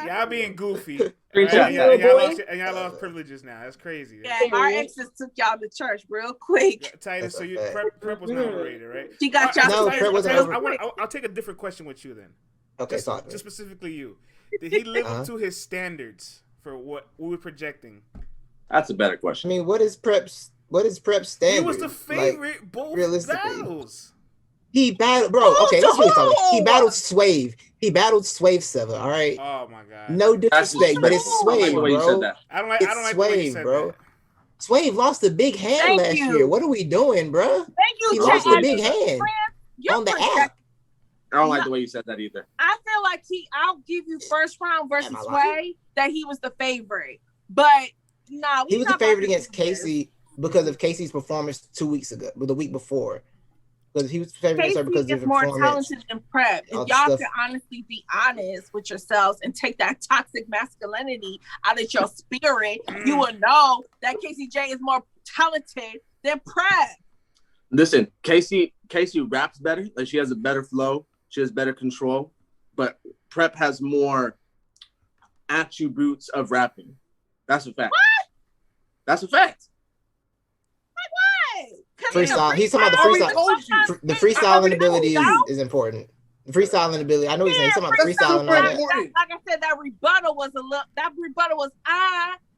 y'all being goofy. Right? Y'all lost privileges now. That's crazy.
Yeah, our exes took y'all to church real quick.
Yeah, Titus, so Prep was not overrated, right?
She got y'all.
No, Prep wasn't overrated. I'll take a different question with you then.
Okay,
just specifically you. Did he live up to his standards for what we were projecting?
That's a better question.
I mean, what is Prep's standard?
He was the favorite both battles.
He battled, bro. Okay, let's really talk about it. He battled Swave. He battled Swave Sever. All right.
Oh my god.
No disrespect, but it's Swave, bro.
I don't like the way you said
bro.
That.
Swave lost a big hand last year. What are we doing, bro?
Thank you.
He lost a big hand on the app.
I don't like the way you said that either.
I feel like I'll give you first round versus Sway that he was the favorite, but no,
he was the favorite against Casey because of Casey's performance 2 weeks ago, the week before. Because he was favored because
Casey is more talented than Prep. If y'all can honestly be honest with yourselves and take that toxic masculinity out of your spirit, you will know that KCJ is more talented than Prep.
Listen, Casey raps better. Like she has a better flow. She has better control. But Prep has more attributes of rapping. That's a fact.
What?
That's a fact.
Freestyle. He's talking about the freestyle. The freestyling ability is important. The freestyling ability. I know he's talking about the freestyling and all that.
Like I said, that rebuttal was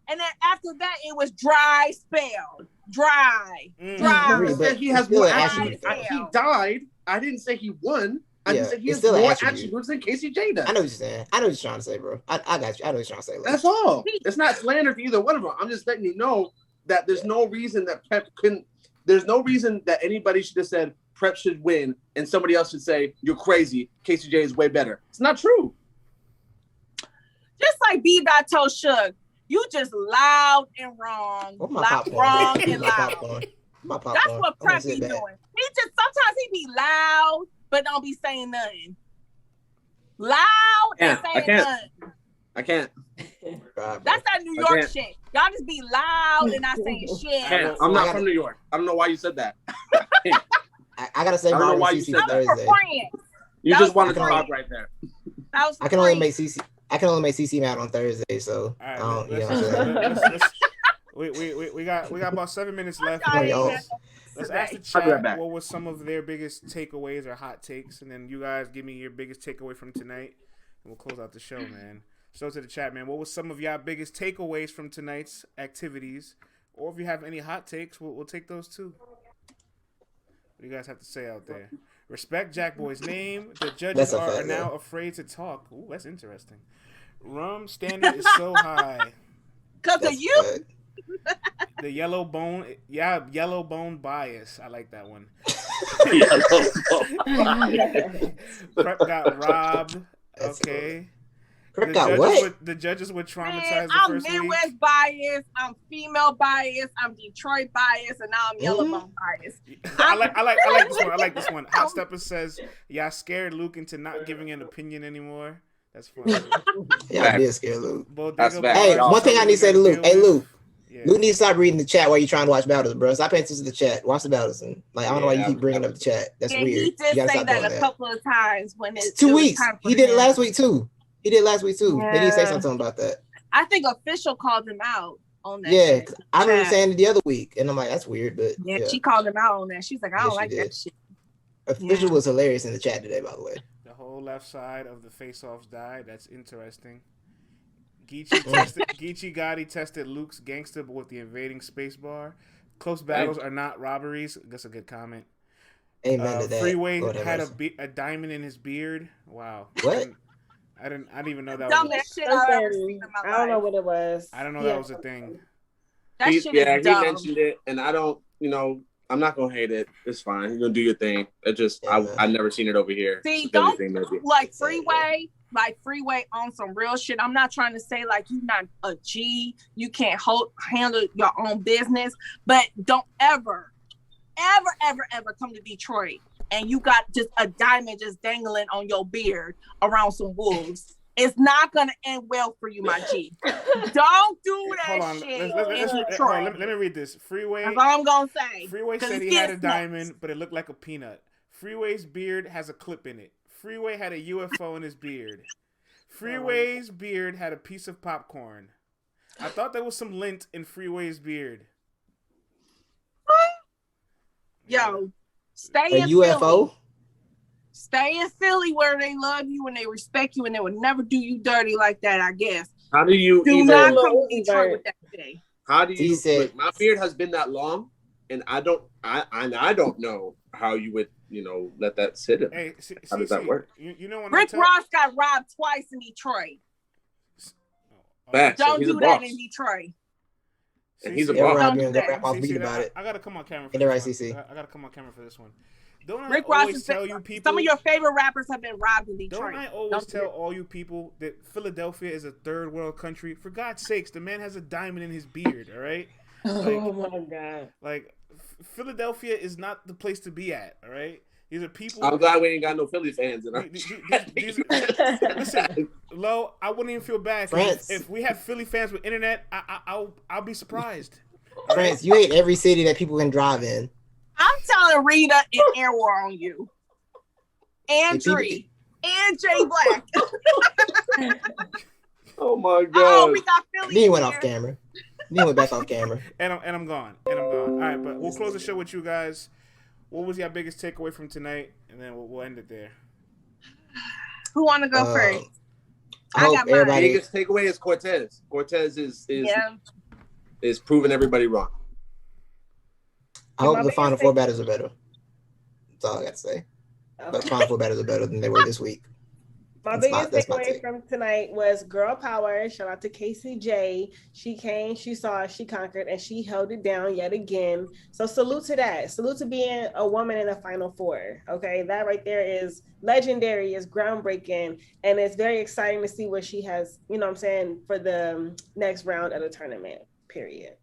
and then after that it was dry spell. Dry.
But he has more attributes. He died. I didn't say he won. I just said he has more attributes than KCJ does.
I know what you're saying. I know what you're trying to say, bro. I got you. I know what you're trying to say.
That's all. It's not slander for either one of them. I'm just letting you know that there's no reason that Prep couldn't. There's no reason that anybody should have said Prep should win and somebody else should say you're crazy. KCJ is way better. It's not true.
Just like B. told Suge, you just loud and wrong. Wrong and loud. That's what Prep be doing. He just sometimes he be loud but don't be saying nothing. Loud and saying nothing.
I can't.
That's that New York shit. Y'all just be loud and not saying shit.
I'm not from New York. I don't know why you said that.
I gotta say, I don't know why you said Thursday.
You just wanted to talk right there.
I can only make CC mad on Thursday, so
we got about 7 minutes left. Let's ask the chat what was some of their biggest takeaways or hot takes, and then you guys give me your biggest takeaway from tonight, and we'll close out the show, man. So to the chat, man, what was some of y'all biggest takeaways from tonight's activities? Or if you have any hot takes, we'll take those too. What do you guys have to say out there? Respect Jackboy's name. The judges are now afraid to talk. Ooh, that's interesting. Rum standard is so high.
Because of you?
The yellow bone bias. I like that one. Prep got robbed. Okay. The judges were traumatized.
I'm Midwest biased. I'm female biased. I'm Detroit biased, and now I'm Yellowbone biased.
I like this one. Hot Stepper says, "Y'all scared Luke into not giving an opinion anymore." That's funny.
Yeah, I did scare Luke.
Hey,
one thing I need to say to Luke. Hey, Luke. Yeah. Luke needs to stop reading the chat while you're trying to watch battles, bro. Stop paying attention to the chat. Watch the battles. And, I don't know why you keep bringing up the chat. That's weird.
He did say that a couple of times when it's
2 weeks. He did it last week too. He did last week too. They need to say something about that.
I think Official called him out on that.
Yeah, I remember saying it the other week, and I'm like, that's weird, but
yeah, she called him out on that. She's like, I don't like that shit.
Official was hilarious in the chat today, by the way.
The whole left side of the face-offs died. That's interesting. Geechee Gotti tested Luke's gangster with the invading spacebar. Close battles are not robberies. That's a good comment.
Amen to that.
Freeway had a diamond in his beard. Wow.
What?
I didn't even know that
was shit I've ever seen in my life.
I don't know what it was.
I don't know that was a thing.
That shit is dumb.
He mentioned it, and I don't, I'm not gonna hate it. It's fine. You're gonna do your thing. It just I've never seen it over here.
See, don't like Freeway on some real shit. I'm not trying to say like you're not a G, you can't handle your own business, but don't ever come to Detroit and you got just a diamond just dangling on your beard around some wolves. It's not gonna end well for you, my G. Don't do that shit.
Let me read this. Freeway.
That's all I'm gonna say.
Freeway said he had a diamond, but it looked like a peanut. Freeway's beard has a clip in it. Freeway had a UFO in his beard. Freeway's beard had a piece of popcorn. I thought there was some lint in Freeway's beard.
Yo, stay in
UFO?
Philly. Stay in Philly where they love you and they respect you and they would never do you dirty like that, I guess.
How do you
not come to Detroit with that thing?
How do you look, my beard has been that long and I don't know how you would, let that sit in.
Hey,
how does that work?
You know when
Rick Ross got robbed twice in Detroit. Don't do that in Detroit.
And he's a boss.
I gotta come on camera for this one. I gotta come on camera for this one. Don't
Rick
I
Ross
always tell you people?
Some of your favorite rappers have been robbed in Detroit.
Don't I always tell all you people that Philadelphia is a third world country? For God's sakes, the man has a diamond in his beard. All right.
Oh my God.
Like Philadelphia is not the place to be at. All right. These are people.
I'm glad we ain't got no Philly fans in our
Listen, Lo, I wouldn't even feel bad if we had Philly fans with internet. I'll be surprised.
France, you hate every city that people can drive in.
I'm telling Rita and Air War on you, and Dree, and Jay Black.
Oh my God!
Oh, we got Philly.
He went off camera. He went back off camera.
And I'm gone. All right, but we'll close the show with you guys. What was your biggest takeaway from tonight? And then we'll end it there.
Who want to go first?
I got my
biggest takeaway is Cortez. Cortez is proving everybody wrong.
I hope the Final Four battles are better. That's all I got to say. But Final Four battles are better than they were this week.
My biggest takeaway from tonight was girl power. Shout out to KCJ. She came, she saw, she conquered, and she held it down yet again. So salute to that. Salute to being a woman in a Final Four. Okay, that right there is legendary, is groundbreaking, and it's very exciting to see what she has, for the next round of the tournament, period.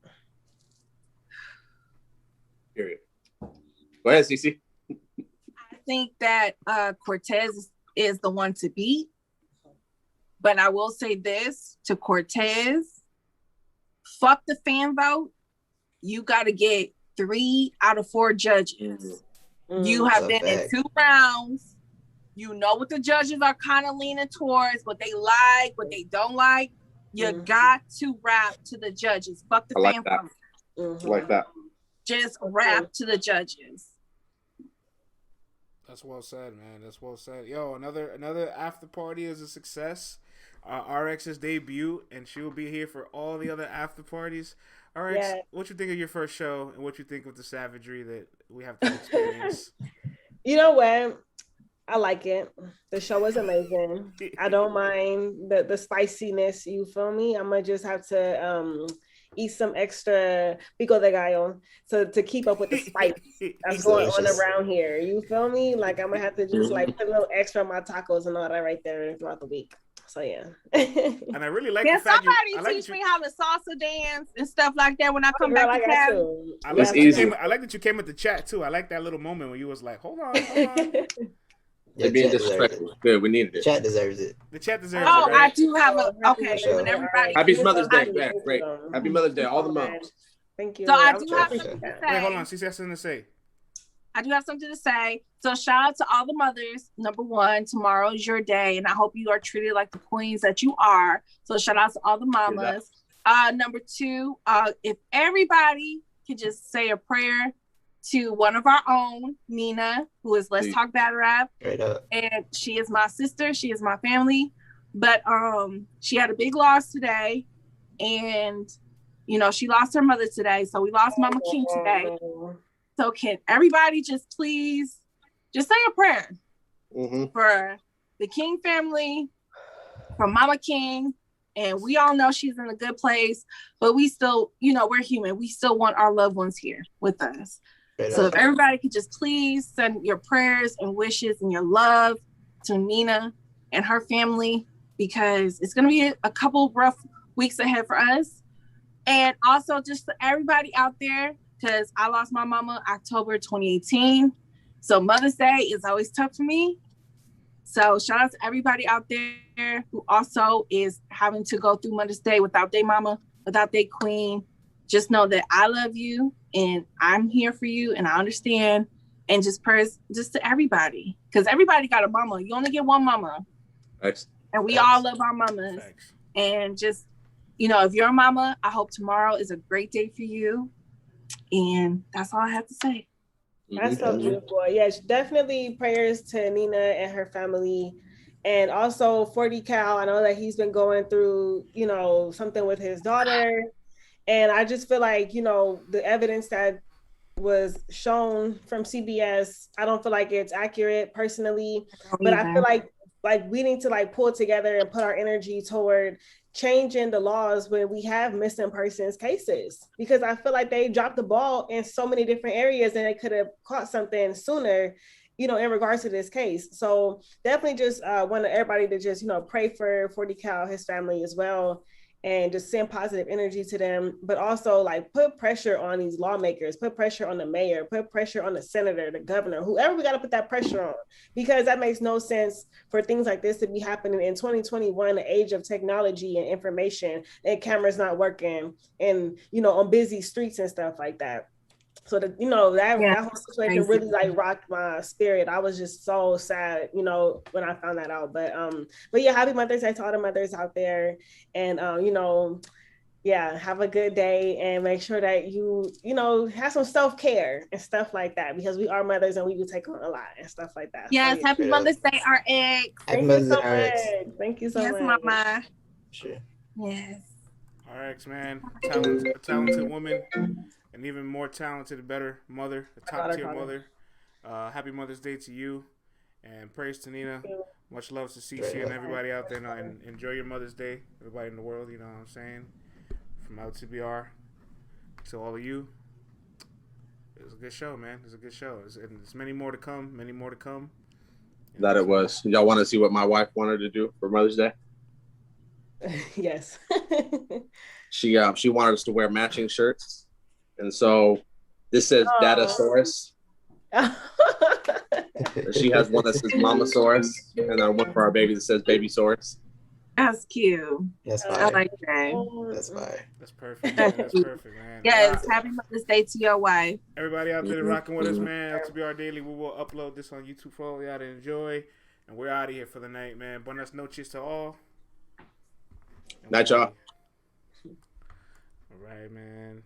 Period. Go ahead, Cece.
I think that Cortez is the one to beat. But I will say this to Cortez, fuck the fan vote. You got to get 3 out of 4 judges. You have been in 2 rounds. You know what the judges are kind of leaning towards, what they like, what they don't like. You got to rap to the judges. Fuck the fan vote.
I like that.
Just rap to the judges.
That's well said, man. That's well said. Yo, another after party is a success. RX's debut, and she will be here for all the other after parties. RX, what you think of your first show, and what you think of the savagery that we have to experience?
You know what? I like it. The show was amazing. I don't mind the spiciness. You feel me? I'm gonna just have to eat some extra pico de gallo to keep up with the spice that's going on around here. You feel me? Like I'm gonna have to just put a little extra on my tacos and all that right there throughout the week. So yeah.
And I really like
Can
the fact
somebody teach me how to salsa dance and stuff like that when I come back to Cali?
I like that you came with the chat too. I like that little moment when you was like, hold on.
They're being disrespectful. Good, we needed it.
Chat deserves it.
The chat deserves
it.
Right?
I do have a when everybody.
Happy Mother's Day. Great. Happy Mother's Day, all the moms.
Thank you.
So I do have something to say.
Wait, hold on. She has something to say.
I do have something to say. So shout out to all the mothers. Number one, tomorrow is your day, and I hope you are treated like the queens that you are. So shout out to all the mamas. Number two, if everybody could just say a prayer to one of our own, Nina, who is Let's Talk Battle Rap. And she is my sister. She is my family. But she had a big loss today. And, you know, she lost her mother today. So we lost Mama King today. So can everybody just please just say a prayer for the King family, for Mama King. And we all know she's in a good place, but we still, you know, we're human. We still want our loved ones here with us. So if everybody could just please send your prayers and wishes and your love to Nina and her family, because it's going to be a couple rough weeks ahead for us. And also just to everybody out there, because I lost my mama October 2018. So Mother's Day is always tough for me. So shout out to everybody out there who also is having to go through Mother's Day without their mama, without their queen. Just know that I love you and I'm here for you and I understand. And just prayers just to everybody. Because everybody got a mama. You only get one mama.
Thanks.
And we all love our mamas. Thanks. And just, you know, if you're a mama, I hope tomorrow is a great day for you. And that's all I have to say.
That's so beautiful. Yes, definitely prayers to Nina and her family. And also 40 Cal, I know that he's been going through, you know, something with his daughter. And I just feel like, you know, the evidence that was shown from CBS, I don't feel like it's accurate personally, but I feel like we need to like pull together and put our energy toward changing the laws when we have missing persons cases, because I feel like they dropped the ball in so many different areas and they could have caught something sooner, you know, in regards to this case. So definitely just want everybody to just, you know, pray for 40 Cal, his family as well, and just send positive energy to them, but also like put pressure on these lawmakers, put pressure on the mayor, put pressure on the senator, the governor, whoever we got to put that pressure on, because that makes no sense for things like this to be happening in 2021, the age of technology and information, and cameras not working and, you know, on busy streets and stuff like that. So that, you know, that whole situation really like rocked my spirit. I was just so sad, you know, when I found that out. But yeah, happy Mother's Day to all the mothers out there. And you know, yeah, have a good day and make sure that you know, have some self-care and stuff like that, because we are mothers and we do take on a lot and stuff like that.
Yes, so, happy Mother's Day, RX.
Thank you so much. Thank you so much.
Yes, Mama.
Sure.
Yes.
RX, man, a talented woman. An even more talented, better mother, a top-tier mother. Happy Mother's Day to you, and praise to Nina. Much love to CC and everybody out there. And enjoy your Mother's Day, everybody in the world, you know what I'm saying? From LTBR to all of you. It was a good show, man. It was a good show. There's many more to come, That
it was. Y'all want to see what my wife wanted to do for Mother's Day?
Yes.
She wanted us to wear matching shirts. And so this says Datasaurus. She has one that says Mamasaurus, and then one for our baby that says Babysaurus.
That's cute.
That's fine.
I like that.
That's fine.
That's perfect. Man. That's perfect, man.
Yes, happy Mother's Day to your wife.
Everybody out there rocking with us, man. LTBR Daily. We will upload this on YouTube for all y'all to enjoy. And we're out of here for the night, man. Buenas noches to all.
Night, y'all.
All right, man.